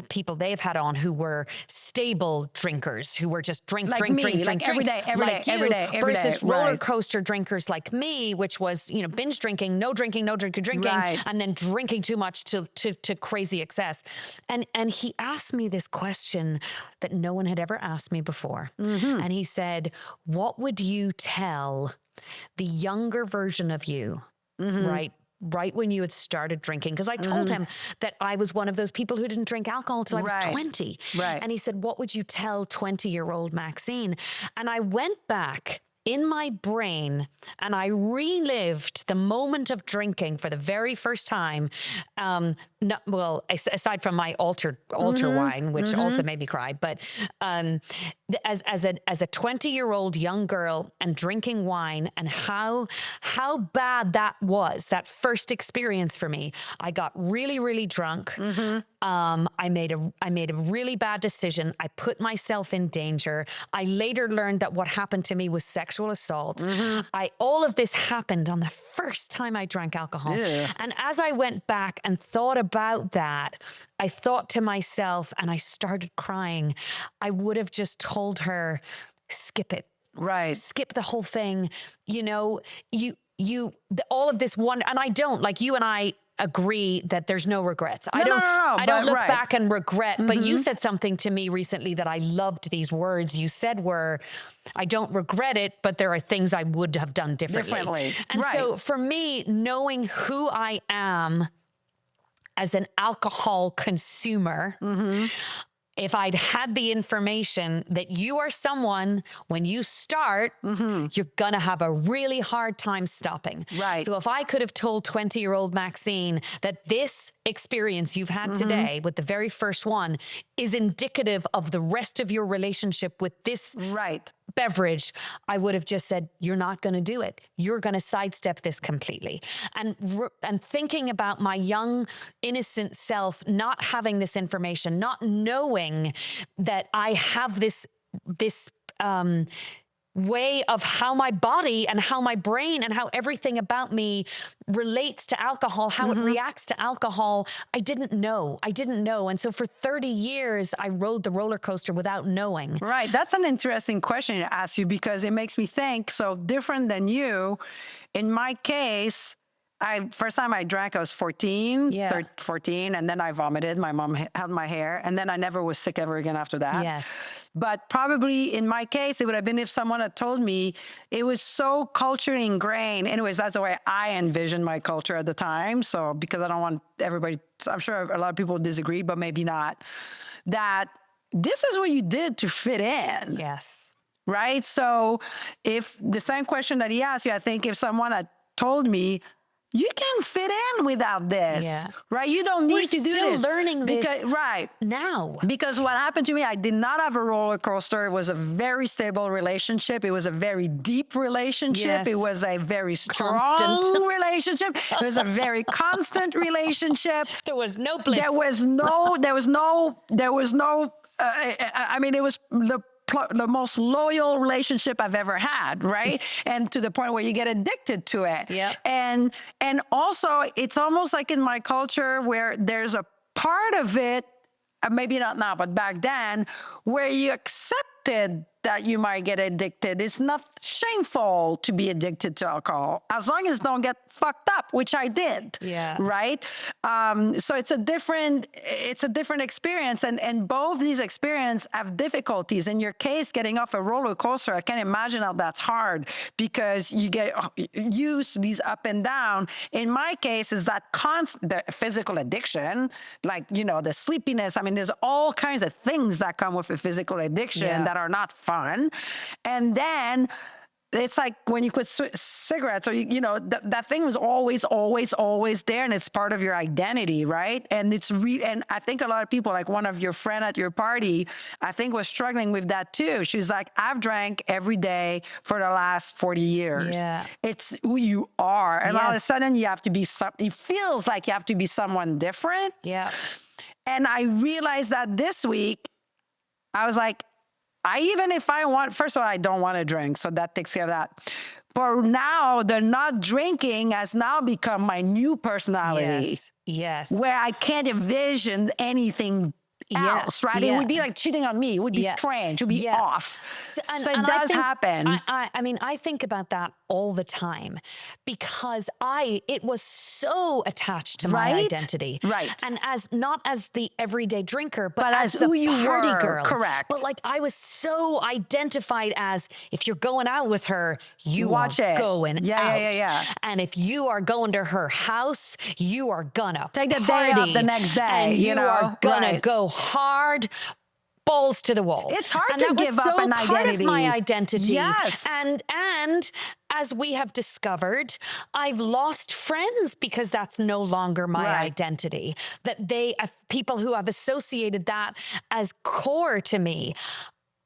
people they've had on who were stable drinkers, who were just drink like drink me, drink like drink every drink day, every like day, you, every day, every versus day. roller Right. coaster drinkers like me, which was, you know, binge drinking, no drinking, Right. and then drinking too much to crazy excess. And he asked me this question that no one had ever asked me before. And he said, what would you tell the younger version of you, right when you had started drinking? Because I told him that I was one of those people who didn't drink alcohol until I was 20. Right. And he said, what would you tell 20-year-old Maxine? And I went back in my brain and I relived the moment of drinking for the very first time. Aside from my altar wine, which also made me cry, but as a 20-year-old young girl and drinking wine, and how bad that was, that first experience for me. I got really, really drunk. I made a really bad decision. I put myself in danger. I later learned that what happened to me was sexual assault. All of this happened on the first time I drank alcohol. Yeah. And as I went back and thought about that, I thought to myself, and I started crying, I would have just told her, skip it. Right. Skip the whole thing. You know, all of this one, and I don't, like you and I agree that there's no regrets. I don't look back and regret, but you said something to me recently that I loved. These words you said were, I don't regret it, but there are things I would have done differently. And so for me, knowing who I am as an alcohol consumer, if I'd had the information that you are someone, when you start, you're going to have a really hard time stopping. Right. So if I could have told 20-year-old Maxine that this experience you've had today with the very first one is indicative of the rest of your relationship with this beverage, I would have just said, you're not going to do it. You're going to sidestep this completely. And thinking about my young, innocent self, not having this information, not knowing that I have this way of how my body and how my brain and how everything about me relates to alcohol, how it reacts to alcohol. I didn't know. And so for 30 years, I rode the roller coaster without knowing. Right. That's an interesting question to ask you, because it makes me think, so different than you. In my case, first time I drank, I was 14, and then I vomited. My mom held my hair, and then I never was sick ever again after that. Yes. But probably in my case, it would have been if someone had told me. It was so culturally ingrained. Anyways, that's the way I envisioned my culture at the time. So because I don't want everybody, I'm sure a lot of people disagree, but maybe not, that this is what you did to fit in. Yes. Right? So if the same question that he asked you, I think if someone had told me, you can fit in without this, right? You don't need to do this. We're still learning this now. Because what happened to me, I did not have a roller coaster. It was a very stable relationship. It was a very deep relationship. Yes. It was a very strong relationship. It was a very constant relationship. There was no blips. There was no, I mean, it was the most loyal relationship I've ever had, right? And to the point where you get addicted to it. Yep. And also, it's almost like in my culture where there's a part of it, maybe not now, but back then, where you accepted that you might get addicted. It's not shameful to be addicted to alcohol, as long as don't get fucked up, which I did. Yeah. Right. So it's a different experience, and both these experiences have difficulties. In your case, getting off a roller coaster, I can't imagine how that's hard, because you get used to these up and down. In my case, is that the physical addiction, like, you know, the sleepiness. I mean, there's all kinds of things that come with a physical addiction that are not fun. And then it's like when you quit cigarettes, or, you know, that thing was always there, and it's part of your identity, right? And and I think a lot of people, like one of your friend at your party, I think was struggling with that too. She's like, I've drank every day for the last 40 years. Yeah. It's who you are. And all of a sudden you have to be it feels like you have to be someone different. Yeah. And I realized that this week, I was like, even if I want, first of all, I don't want to drink, so that takes care of that. But now the not drinking has now become my new personality. Yes. Where I can't envision anything else, right? It would be like cheating on me. It would be strange. It would be off. So it does happen. I mean, I think about that all the time because it was so attached to my identity. Right. And not as the everyday drinker, but as who the you party were. girl. Correct. But like I was so identified as, if you're going out with her, you watch are it. going out. Yeah. And if you are going to her house, you are gonna take the party, day off the next day. And you are gonna go hard, balls to the wall. It's hard to give up an identity. Part of my identity. Yes. And as we have discovered, I've lost friends because that's no longer my identity. That people who have associated that as core to me.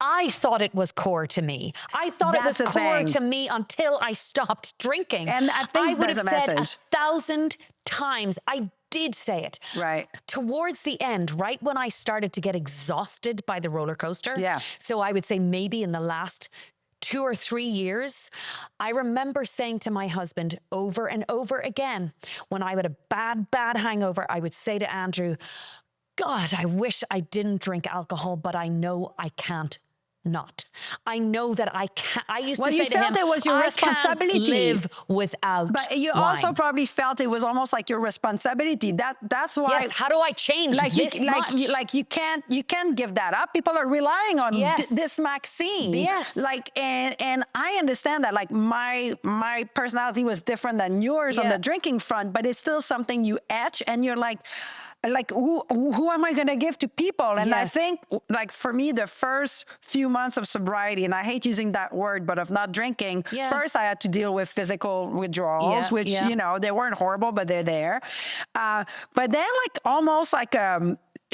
I thought it was core to me. I thought it was core to me until I stopped drinking. And I think would have said message. 1,000 times. I did say it. Right. Towards the end, right when I started to get exhausted by the roller coaster. Yeah. So I would say maybe in the last 2 or 3 years, I remember saying to my husband over and over again, when I had a bad hangover, I would say to Andrew, God, I wish I didn't drink alcohol, but I know I can't not. I know that I can't. I used to say to him, it was your responsibility. Can't live without But you wine. also probably felt it was almost like your responsibility. That's why. Yes. How do I change this much? You can't give that up. People are relying on this Maxine. Yes. And I understand that. Like my personality was different than yours on the drinking front, but it's still something you etch, and you're like who am I going to give to people? And I think, like, for me, the first few months of sobriety, and I hate using that word, but of not drinking, first I had to deal with physical withdrawals, which, you know, they weren't horrible, but they're there. But then, like, almost like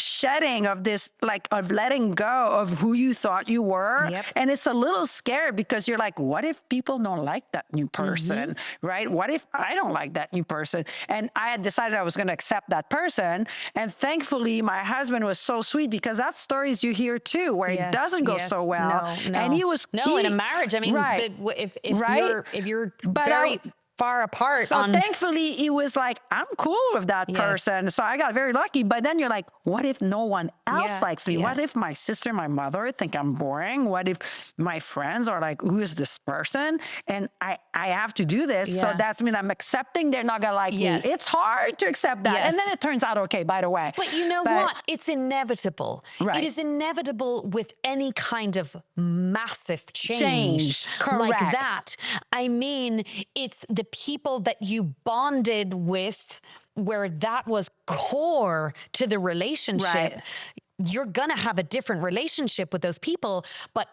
shedding of this, like, of letting go of who you thought you were. And it's a little scary because you're like, what if people don't like that new person, right? What if I don't like that new person? And I had decided I was going to accept that person. And thankfully, my husband was so sweet, because that's stories you hear too, where it doesn't go so well. And he was... in a marriage, I mean, if you're very... far apart. So thankfully, he was like, I'm cool with that person. So I got very lucky. But then you're like, what if no one else likes me? What if my sister, my mother think I'm boring? What if my friends are like, who is this person? And I have to do this. So that's mean I'm accepting they're not going to like me. It's hard to accept that. And then it turns out okay, by the way. But you know what? It's inevitable. It is inevitable with any kind of massive change. Correct. Like that. I mean, it's the people that you bonded with, where that was core to the relationship. You're going to have a different relationship with those people. But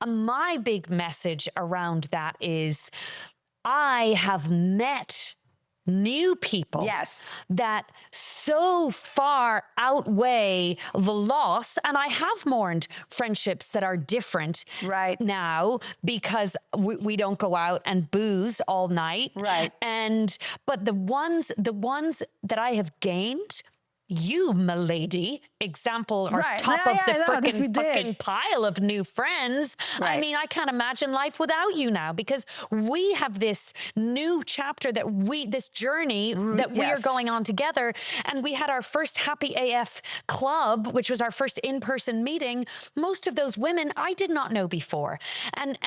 my big message around that is, I have met new people that so far outweigh the loss. And I have mourned friendships that are different now, because we don't go out and booze all night. But the ones that I have gained, you, milady, example, are top of the frickin' pile of new friends. I mean, I can't imagine life without you now, because we have this new chapter this journey that we are going on together. And we had our first Happy AF club, which was our first in-person meeting. Most of those women I did not know before. And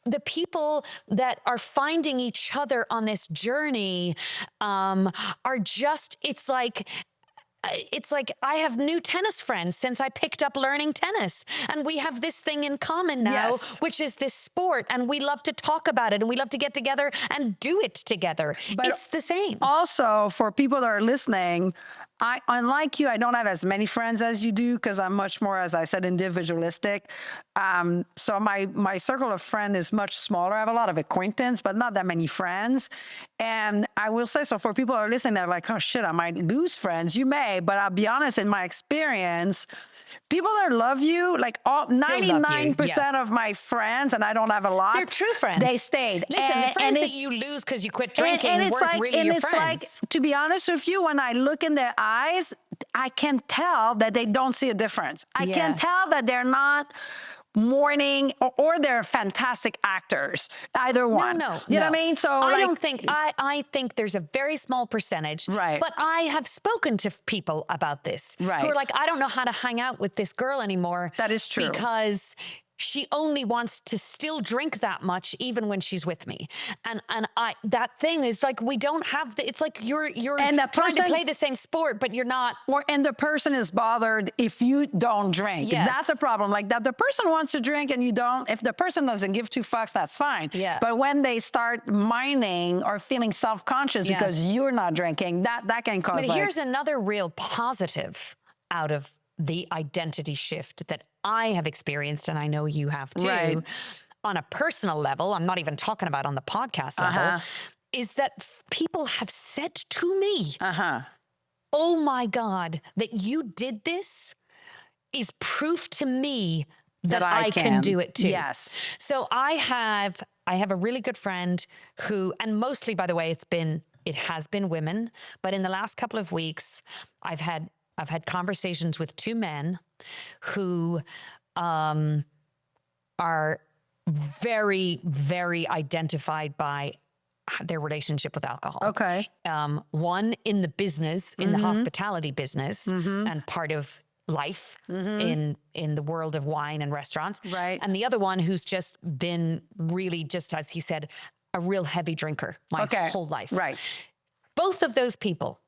the people that are finding each other on this journey are just, it's like I have new tennis friends since I picked up learning tennis. And we have this thing in common now, which is this sport. And we love to talk about it, and we love to get together and do it together. But it's the same. Also, for people that are listening, unlike you, I don't have as many friends as you do, because I'm much more, as I said, individualistic. So my circle of friends is much smaller. I have a lot of acquaintance, but not that many friends. And I will say, so for people that are listening, they're like, oh shit, I might lose friends. You may, but I'll be honest, in my experience, people that love you, like 99% of my friends, and I don't have a lot. They're true friends. They stayed. Listen, the friends that you lose because you quit drinking weren't really your friends. Like, to be honest with you, when I look in their eyes, I can tell that they don't see a difference. I can tell that they're not morning, or they're fantastic actors. Either one. No, you know what I mean? So I don't think, I think there's a very small percentage. Right. But I have spoken to people about this. Right. Who are like, I don't know how to hang out with this girl anymore. That is true. Because she only wants to still drink that much even when she's with me. And that thing is like, we don't have it's like you're and the trying person, to play the same sport, but you're not. And the person is bothered if you don't drink. Yes. That's a problem. Like that the person wants to drink and you don't, if the person doesn't give two fucks, that's fine. Yeah. But when they start whining or feeling self-conscious because you're not drinking, that can cause But here's another real positive out of the identity shift that I have experienced, and I know you have too, right. on a personal level, I'm not even talking about on the podcast level, is that people have said to me, oh my God, that you did this is proof to me that I can do it too. Yes. So I have a really good friend who, and mostly, by the way, it has been women, but in the last couple of weeks, I've had conversations with two men who are very, very identified by their relationship with alcohol. Okay. One in the business, in the hospitality business, and part of life in the world of wine and restaurants. Right. And the other one who's just been really, just as he said, a real heavy drinker my whole life. Right. Both of those people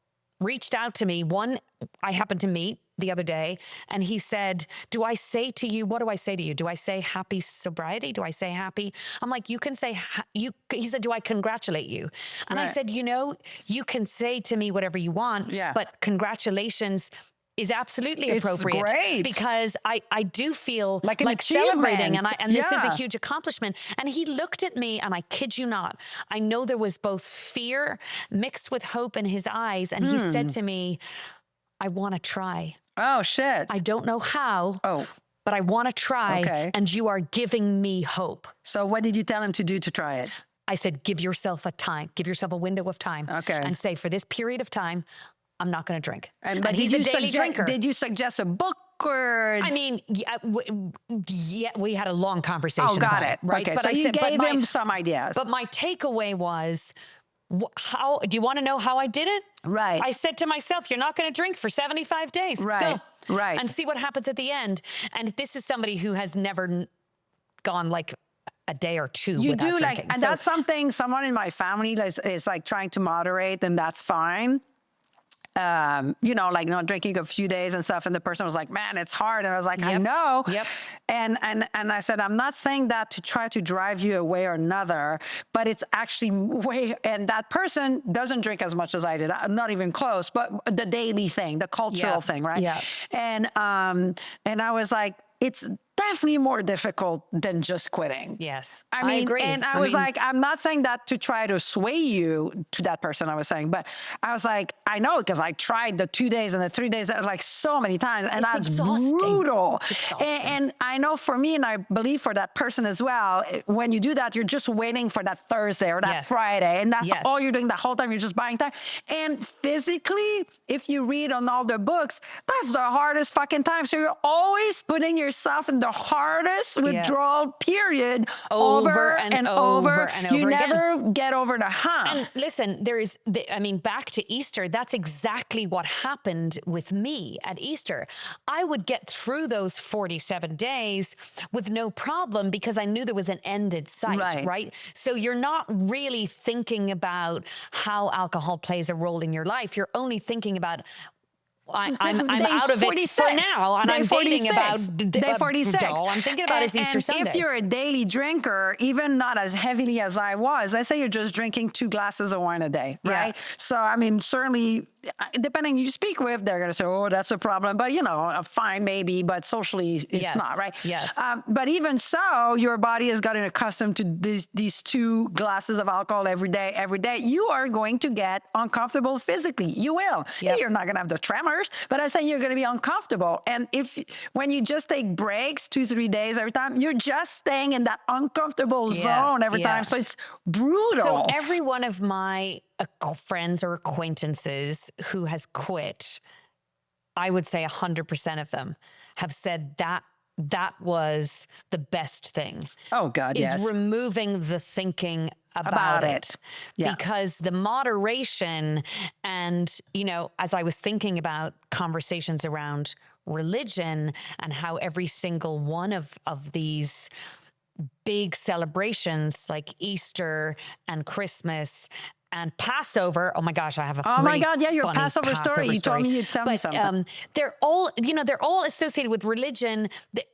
reached out to me. One I happened to meet the other day, and he said, do I say to you, what do I say to you? Do I say happy sobriety? Do I say happy? I'm like, you can say, he said, do I congratulate you? And I said, you can say to me whatever you want, but congratulations is absolutely appropriate. It's great. Because I do feel like celebrating, and this is a huge accomplishment. And he looked at me, and I kid you not, I know there was both fear mixed with hope in his eyes. And he said to me, I want to try. Oh, shit. I don't know how. But I want to try. And you are giving me hope. So what did you tell him to do to try it? I said, give yourself a time, give yourself a window of time. And say, for this period of time, I'm not going to drink. But he's a daily drinker. Did you suggest a book or? I mean, we had a long conversation. Oh, got about it. Right. Okay, but so you gave him my, some ideas. But my takeaway was, how do you want to know how I did it? Right. I said to myself, you're not going to drink for 75 days. Right. Go. Right. And see what happens at the end. And this is somebody who has never gone like a day or two. You do drinking. like, and that's something someone in my family is like trying to moderate, and that's fine. Like not drinking a few days and stuff. And the person was like, man, it's hard. And I was like, I know. Yep. And I said, I'm not saying that to try to drive you away or another, but it's actually and that person doesn't drink as much as I did. I'm not even close, but the daily thing, the cultural thing. Right. Yeah. And I was like, it's definitely more difficult than just quitting. Yes. I mean, agree. And I was like, I'm not saying that to try to sway you to that person I was saying, but I was like, I know, because I tried the 2 days and the 3 days like so many times, and that's exhausting. brutal. It's exhausting. And I know for me, and I believe for that person as well, when you do that, you're just waiting for that Thursday or that Friday, and that's all you're doing the whole time. You're just buying time. And physically, if you read on all the books, that's the hardest fucking time. So you're always putting yourself in the hardest withdrawal period over and over. You never get over the hump. And listen, back to Easter, that's exactly what happened with me at Easter. I would get through those 47 days with no problem because I knew there was an end in sight, right? So you're not really thinking about how alcohol plays a role in your life. You're only thinking about, I'm out of 46. It for now, and I'm thinking about day 46. All I'm thinking about is Easter Sunday. If you're a daily drinker, even not as heavily as I was, let's say you're just drinking 2 glasses of wine a day, right? So, I mean, certainly, depending who you speak with, they're going to say, oh, that's a problem. But, fine, maybe, but socially, it's not, right? Yes. But even so, your body has gotten accustomed to these 2 glasses of alcohol every day. You are going to get uncomfortable physically. You will. Yep. You're not going to have the tremors, but I'm saying you're going to be uncomfortable. And when you just take breaks 2-3 days every time, you're just staying in that uncomfortable zone every time. So it's brutal. So every one of my friends or acquaintances who has quit, I would say 100% of them have said that that was the best thing. Oh God, yes. Is removing the thinking about it. Yeah. Because the moderation and, as I was thinking about conversations around religion and how every single one of these big celebrations like Easter and Christmas and Passover. Oh my gosh, I have a oh my God, yeah, your funny Passover story. You told me you'd tell me something. They're all associated with religion.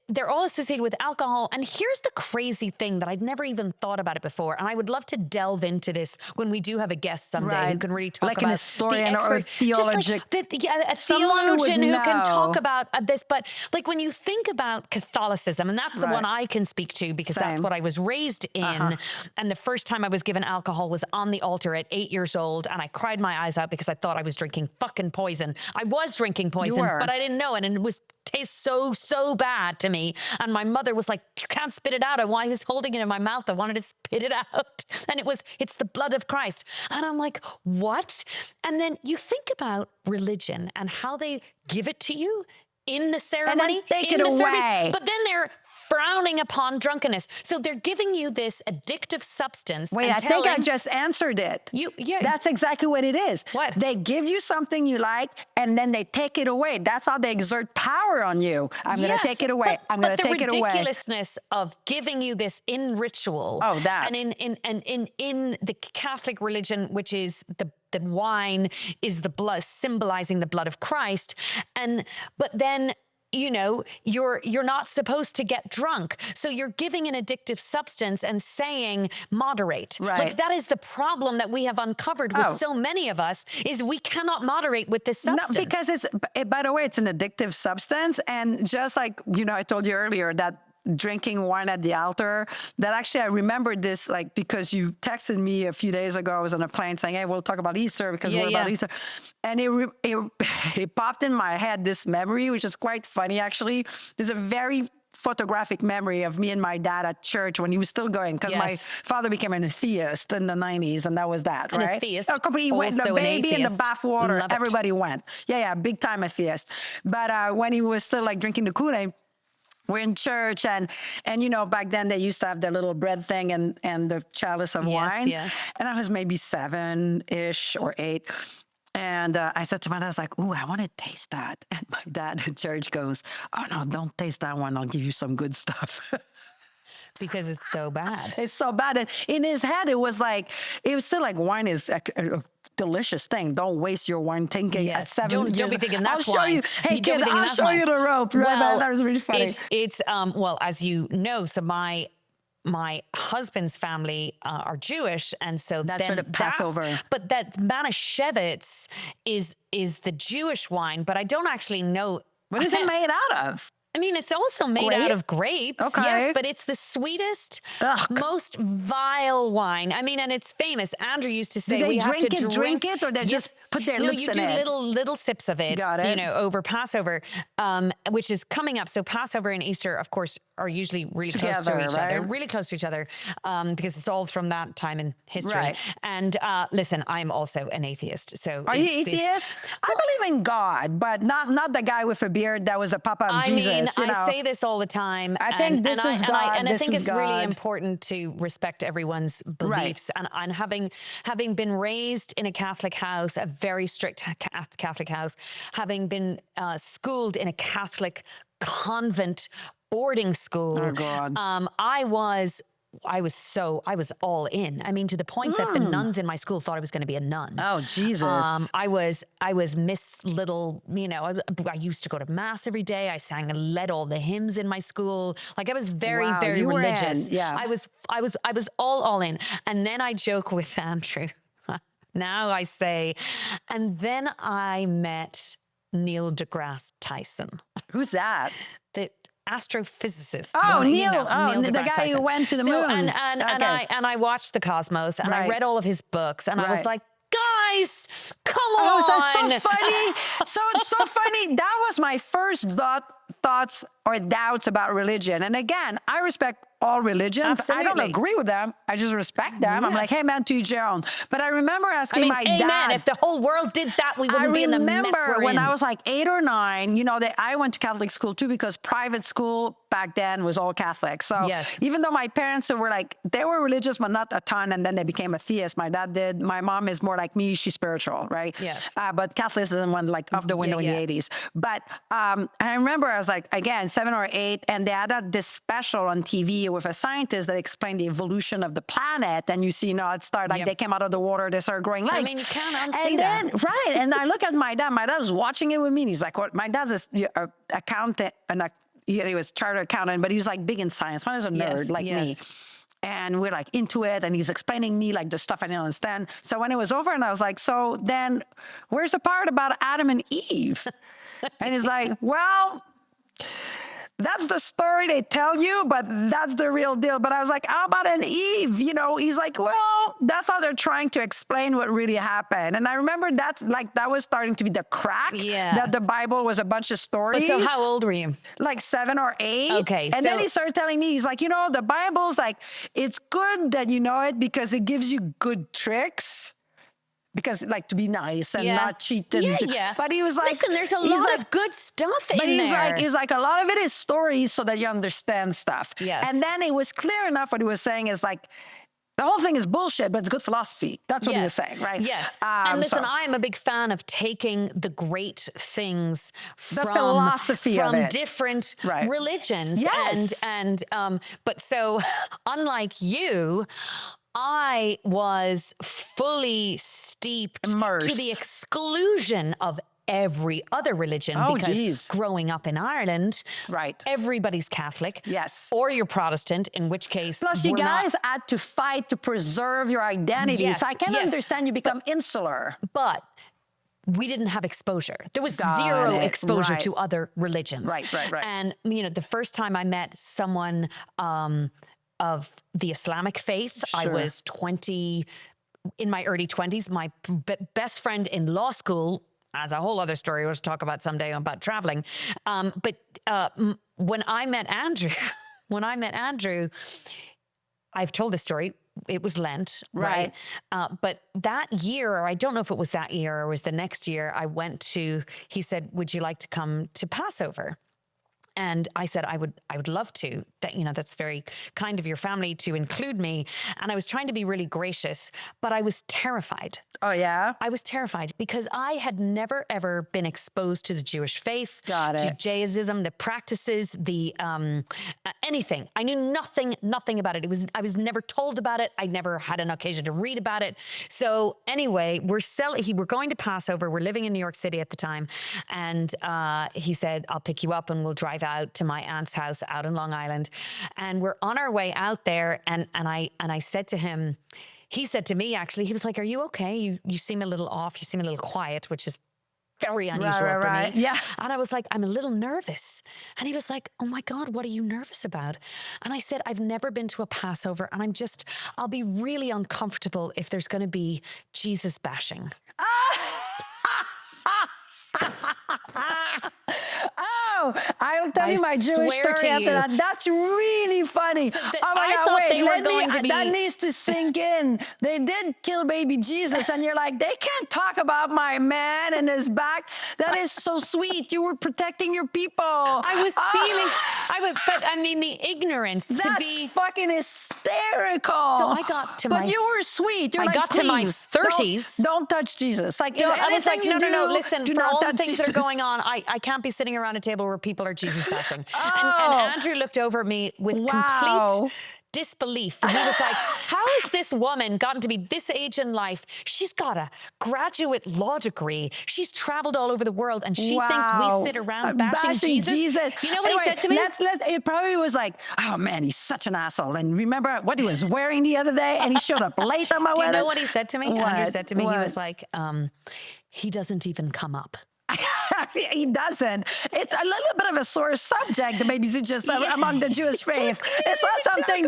They're all associated with alcohol. And here's the crazy thing that I'd never even thought about it before. And I would love to delve into this when we do have a guest someday who can really talk like about an historian or a theologian. A theologian who can talk about this. But like when you think about Catholicism, and that's the one I can speak to because that's what I was raised in. And the first time I was given alcohol was on the altar at 8 years old, and I cried my eyes out because I thought I was drinking fucking poison. I was drinking poison, but I didn't know it, and it was tastes so bad to me. And my mother was like, "You can't spit it out." I was holding it in my mouth. I wanted to spit it out, and it's the blood of Christ. And I'm like, what? And then you think about religion and how they give it to you in the ceremony, and then take it away. Service, but then they're frowning upon drunkenness. So they're giving you this addictive substance. Wait, I think I just answered it. That's exactly what it is. What? They give you something you like, and then they take it away. That's how they exert power on you. I'm going to take it away. I'm going to take it away. But the ridiculousness of giving you this in ritual. Oh, that. And in the Catholic religion, which is the wine is the blood, symbolizing the blood of Christ. But then, you're not supposed to get drunk. So you're giving an addictive substance and saying moderate. Right. Like that is the problem that we have uncovered with so many of us is we cannot moderate with this substance. No, because by the way, it's an addictive substance. And just like, I told you earlier that drinking wine at the altar, that actually I remembered this because you texted me a few days ago. I was on a plane saying, hey, we'll talk about Easter because we're about Easter. And it popped in my head, this memory, which is quite funny actually. There's a very photographic memory of me and my dad at church when he was still going, because my father became an atheist in the 90s, and that was that, right? An atheist. He went, the baby in the bathwater, everybody went. Yeah, big time atheist. But when he was still drinking the Kool-Aid, we're in church, and back then they used to have the little bread thing and the chalice of wine. Yes. And I was maybe 7-ish or 8. And I said to my dad, I was like, ooh, I want to taste that. And my dad in church goes, oh, no, don't taste that one. I'll give you some good stuff. Because it's so bad. It's so bad. And in his head, it was still like wine is a delicious thing. Don't waste your wine thinking at 7 years. Don't be thinking that's I'll show wine. you. Hey, kid, I'll show you the rope. Right? Well, that was really funny. It's well, as you know, so my husband's family are Jewish, and so that's for the Passover. But that Manischewitz is the Jewish wine, but I don't actually know. What is it made out of? I mean, it's also made out of grapes, okay. Yes, but it's the sweetest, most vile wine. I mean, and it's famous. Andrew used to say, do they have to drink it, or they just put their lips in it? No, you do little sips of it. Got it. Over Passover, which is coming up. So Passover and Easter, of course, are usually really close to each other, really close to each other, because it's all from that time in history. Right. And listen, I'm also an atheist. So are you atheist? I believe in God, but not the guy with a beard that was a papa of Jesus. I say this all the time. I think this is God. And I think it's really important to respect everyone's beliefs. Right. And having been raised in a Catholic house, a very strict Catholic house, having been schooled in a Catholic convent boarding school. Oh God. I was all in. I mean, to the point that the nuns in my school thought I was going to be a nun. Oh, Jesus. I was Miss Little, I used to go to mass every day. I sang and led all the hymns in my school. I was very, very religious. Yeah. I was all in. And then I joke with Andrew. Now I say, and then I met Neil deGrasse Tyson. Who's that? The astrophysicist. Oh, Neil the guy Tyson. who went to the moon. And I watched the cosmos, and I read all of his books, and I was like, guys, come on. Oh, so it's so funny. So it's so funny. That was my first thought thoughts or doubts about religion. And again, I respect all religions. Absolutely. I don't agree with them. I just respect them. I'm like, hey, man, to each your own. But I remember asking my amen. dad. If the whole world did that, we wouldn't be in the mess we're in. I remember when I was like 8 or 9, you know, that I went to Catholic school too, because private school back then was all Catholic. So even though my parents were like, they were religious, but not a ton, and then they became atheists. My dad did. My mom is more like me. She's spiritual, right? Yes. But Catholicism went like off the window in the 80s. But I remember I was like, again, 7 or 8, and they had this special on TV with a scientist that explained the evolution of the planet. And you see, you know, it started like they came out of the water, they started growing legs. I mean, you can't unsee that. Right. And I look at my dad. My dad was watching it with me, and he's like, what? My dad's an accountant, he was chartered accountant, but he was like big in science. My dad's a nerd like me. And we're like into it, and he's explaining me like the stuff I didn't understand. So when it was over, and I was like, so then where's the part about Adam and Eve? And he's like, well, that's the story they tell you, but that's the real deal. But I was like, how about an Eve? You know, he's like, well, that's how they're trying to explain what really happened. And I remember that was starting to be the crack, that the Bible was a bunch of stories. But so how old were you? Like 7 or 8. Okay. And then he started telling me, he's like, you know, the Bible's like, it's good that you know it because it gives you good tricks. Because like to be nice and not cheat and but he was like, listen, there's a lot of good stuff in there. He's like a lot of it is stories so that you understand stuff. Yes. And then it was clear enough what he was saying is like, the whole thing is bullshit, but it's good philosophy. That's what he was saying, right? Yes. And listen, I am a big fan of taking the great things the philosophy from of it. Different religions. Yes. But so unlike you, I was fully steeped immersed to the exclusion of every other religion because growing up in Ireland, everybody's Catholic. Yes. Or you're Protestant, in which case plus you guys had to fight to preserve your identity. Yes. So I can't understand you become insular. But we didn't have exposure. There was zero exposure to other religions. Right. And, you know, the first time I met someone of the Islamic faith, I was 20, in my early 20s. My best friend in law school, as a whole other story we'll talk about someday about traveling. But when I met Andrew, I've told this story. It was Lent, right? But that year, or I don't know if it was that year or was the next year, he said, would you like to come to Passover? And I said, I would love to. That, you know, that's very kind of your family to include me. And I was trying to be really gracious, but I was terrified. Oh, yeah? I was terrified because I had never, ever been exposed to the Jewish faith, to Judaism, the practices, the anything. I knew nothing about it. I was never told about it. I never had an occasion to read about it. So anyway, we're going to Passover. We're living in New York City at the time. And he said, I'll pick you up and we'll drive out to my aunt's house out in Long Island. And we're on our way out there. And I said to him, he said to me, actually, he was like, are you okay? You seem a little off. You seem a little quiet, which is very unusual for me. Yeah. And I was like, I'm a little nervous. And he was like, oh my God, what are you nervous about? And I said, I've never been to a Passover, and I'll be really uncomfortable if there's going to be Jesus bashing. Oh, I'll tell you my Jewish story after that. That's really funny. Oh my God, wait, that needs to sink in. They did kill baby Jesus, and you're like, they can't talk about my man and his back. That is so sweet. You were protecting your people. I was but I mean, the ignorance to be fucking hysterical. So I got to But you were sweet. You're I got to my 30s. Don't touch Jesus. Like, I was like, no, listen, for all the things that are going on, I can't be sitting around a table where people are Jesus bashing. And Andrew looked over at me with complete disbelief. And he was like, how has this woman gotten to be this age in life? She's got a graduate law degree. She's traveled all over the world, and she thinks we sit around bashing Jesus. You know what he said to me? It probably was like, oh man, he's such an asshole. And remember what he was wearing the other day? And he showed up late on my wedding. Do you know what he said to me? Andrew said to me, he was like, he doesn't even come up. He doesn't. It's a little bit of a sore subject, the babysitting among the Jewish faith. It's not something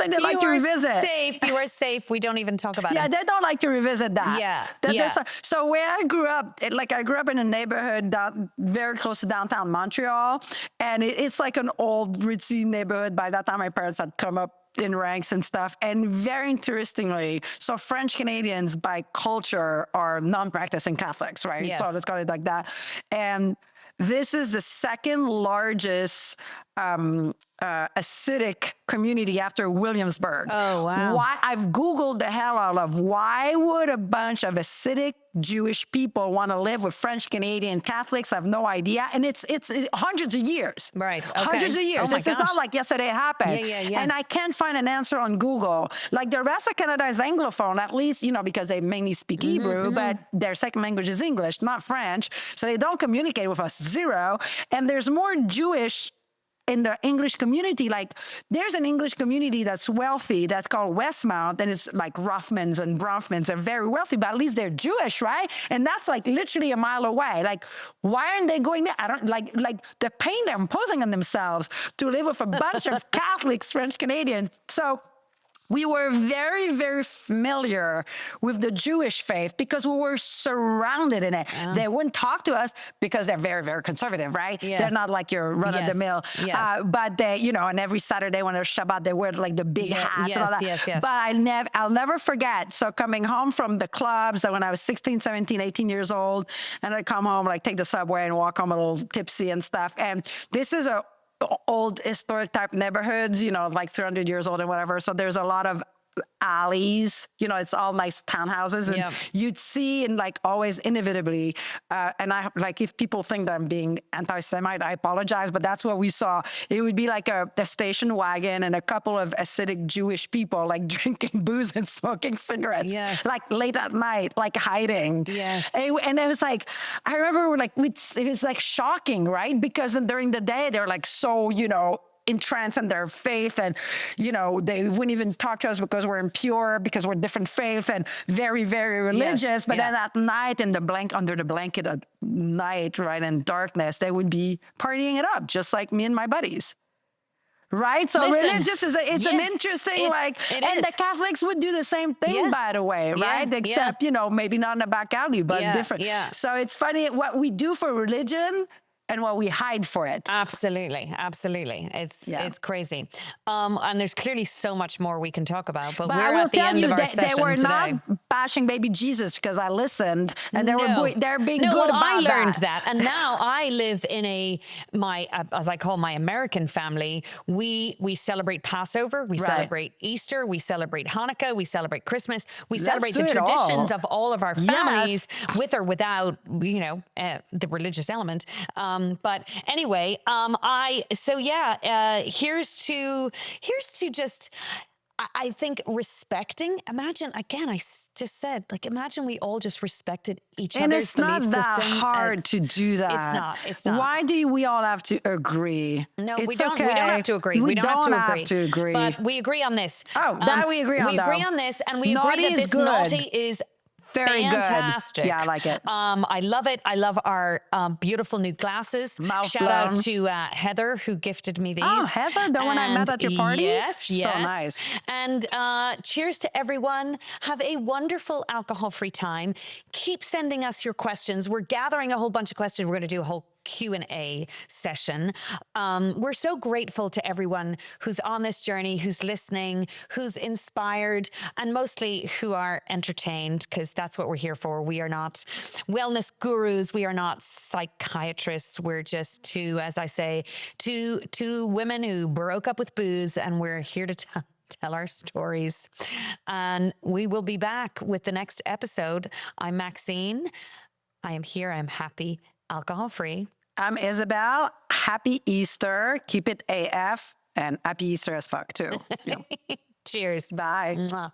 they like to revisit. You are safe. We don't even talk about it. Yeah, they don't like to revisit that. Yeah. So where I grew up, I grew up in a neighborhood very close to downtown Montreal, and it's like an old ritzy neighborhood. By that time, my parents had come up in ranks and stuff. And very interestingly, so French Canadians by culture are non-practicing Catholics, right? Yes. So let's call it like that. And this is the second largest Hasidic community after Williamsburg. Oh, wow. Why? I've Googled the hell out of why would a bunch of Hasidic Jewish people want to live with French Canadian Catholics? I have no idea. And it's hundreds of years. Right. Okay. Hundreds of years. This is not like yesterday it happened. Yeah. And I can't find an answer on Google. Like the rest of Canada is Anglophone, at least, because they mainly speak Hebrew, but their second language is English, not French. So they don't communicate with us, zero. And there's more Jewish in the English community. Like there's an English community that's wealthy, that's called Westmount, and it's like Rothmans and Bronfmans are very wealthy, but at least they're Jewish, right? And that's like literally a mile away. Like, why aren't they going there? I don't like the pain they're imposing on themselves to live with a bunch of Catholics, French Canadian. So we were very, very familiar with the Jewish faith because we were surrounded in it. Yeah. They wouldn't talk to us because they're very, very conservative, right? Yes. They're not like your run-of-the-mill. Yes. But they, and every Saturday when there's Shabbat, they wear like the big hats and all that. Yes. But I'll never forget. So coming home from the clubs when I was 16, 17, 18 years old, and I'd come home, like take the subway and walk home a little tipsy and stuff. And this is a old historic type neighborhoods, like 300 years old and whatever. So there's a lot of alleys, it's all nice townhouses, and you'd see, and like always inevitably, and I like, if people think that I'm being anti-Semite, I apologize, but that's what we saw. It would be like a station wagon and a couple of Hasidic Jewish people like drinking booze and smoking cigarettes, like late at night, like hiding. Yes. And it was like, I remember it was like shocking, right? Because during the day, they're like so, entranced in their faith, and they wouldn't even talk to us because we're impure, because we're different faith and very, very religious. But then at night, under the blanket of night, right, in darkness, they would be partying it up, just like me and my buddies. Right? So religious is an interesting, the Catholics would do the same thing, by the way, right? Except, maybe not in a back alley, but different. Yeah. So it's funny what we do for religion and what we hide for it. Absolutely. It's crazy. And there's clearly so much more we can talk about, but we're at the end of our session they were today. not bashing baby Jesus, because I listened, and they're being good about I learned that. And now I live in as I call my American family, we celebrate Passover, we celebrate Easter, we celebrate Hanukkah, we celebrate Christmas, we celebrate the traditions of all of our families, with or without, the religious element. But anyway, here's to just, I think respecting, imagine, again, just said, imagine we all just respected each other's belief system. And it's not that hard to do that. It's not. Why do we all have to agree? No, we don't. Okay. We don't have to agree. We don't have to agree. But we agree on this. Oh, that we agree on. We agree on this, and we agree that this naughty is very fantastic. Good. Yeah, I like it. I love it. I love our beautiful new glasses. Shout out to Heather, who gifted me these. Oh, Heather, the one I met at your party? Yes. So nice. And cheers to everyone. Have a wonderful alcohol-free time. Keep sending us your questions. We're gathering a whole bunch of questions. We're going to do a whole Q&A session. We're so grateful to everyone who's on this journey, who's listening, who's inspired, and mostly who are entertained, because that's what we're here for. We are not wellness gurus. We are not psychiatrists. We're just two women who broke up with booze, and we're here to tell our stories. And we will be back with the next episode. I'm Maxine. I am here. I'm happy, alcohol-free. I'm Isabelle. Happy Easter. Keep it AF, and happy Easter as fuck too. Cheers. Bye. Mwah.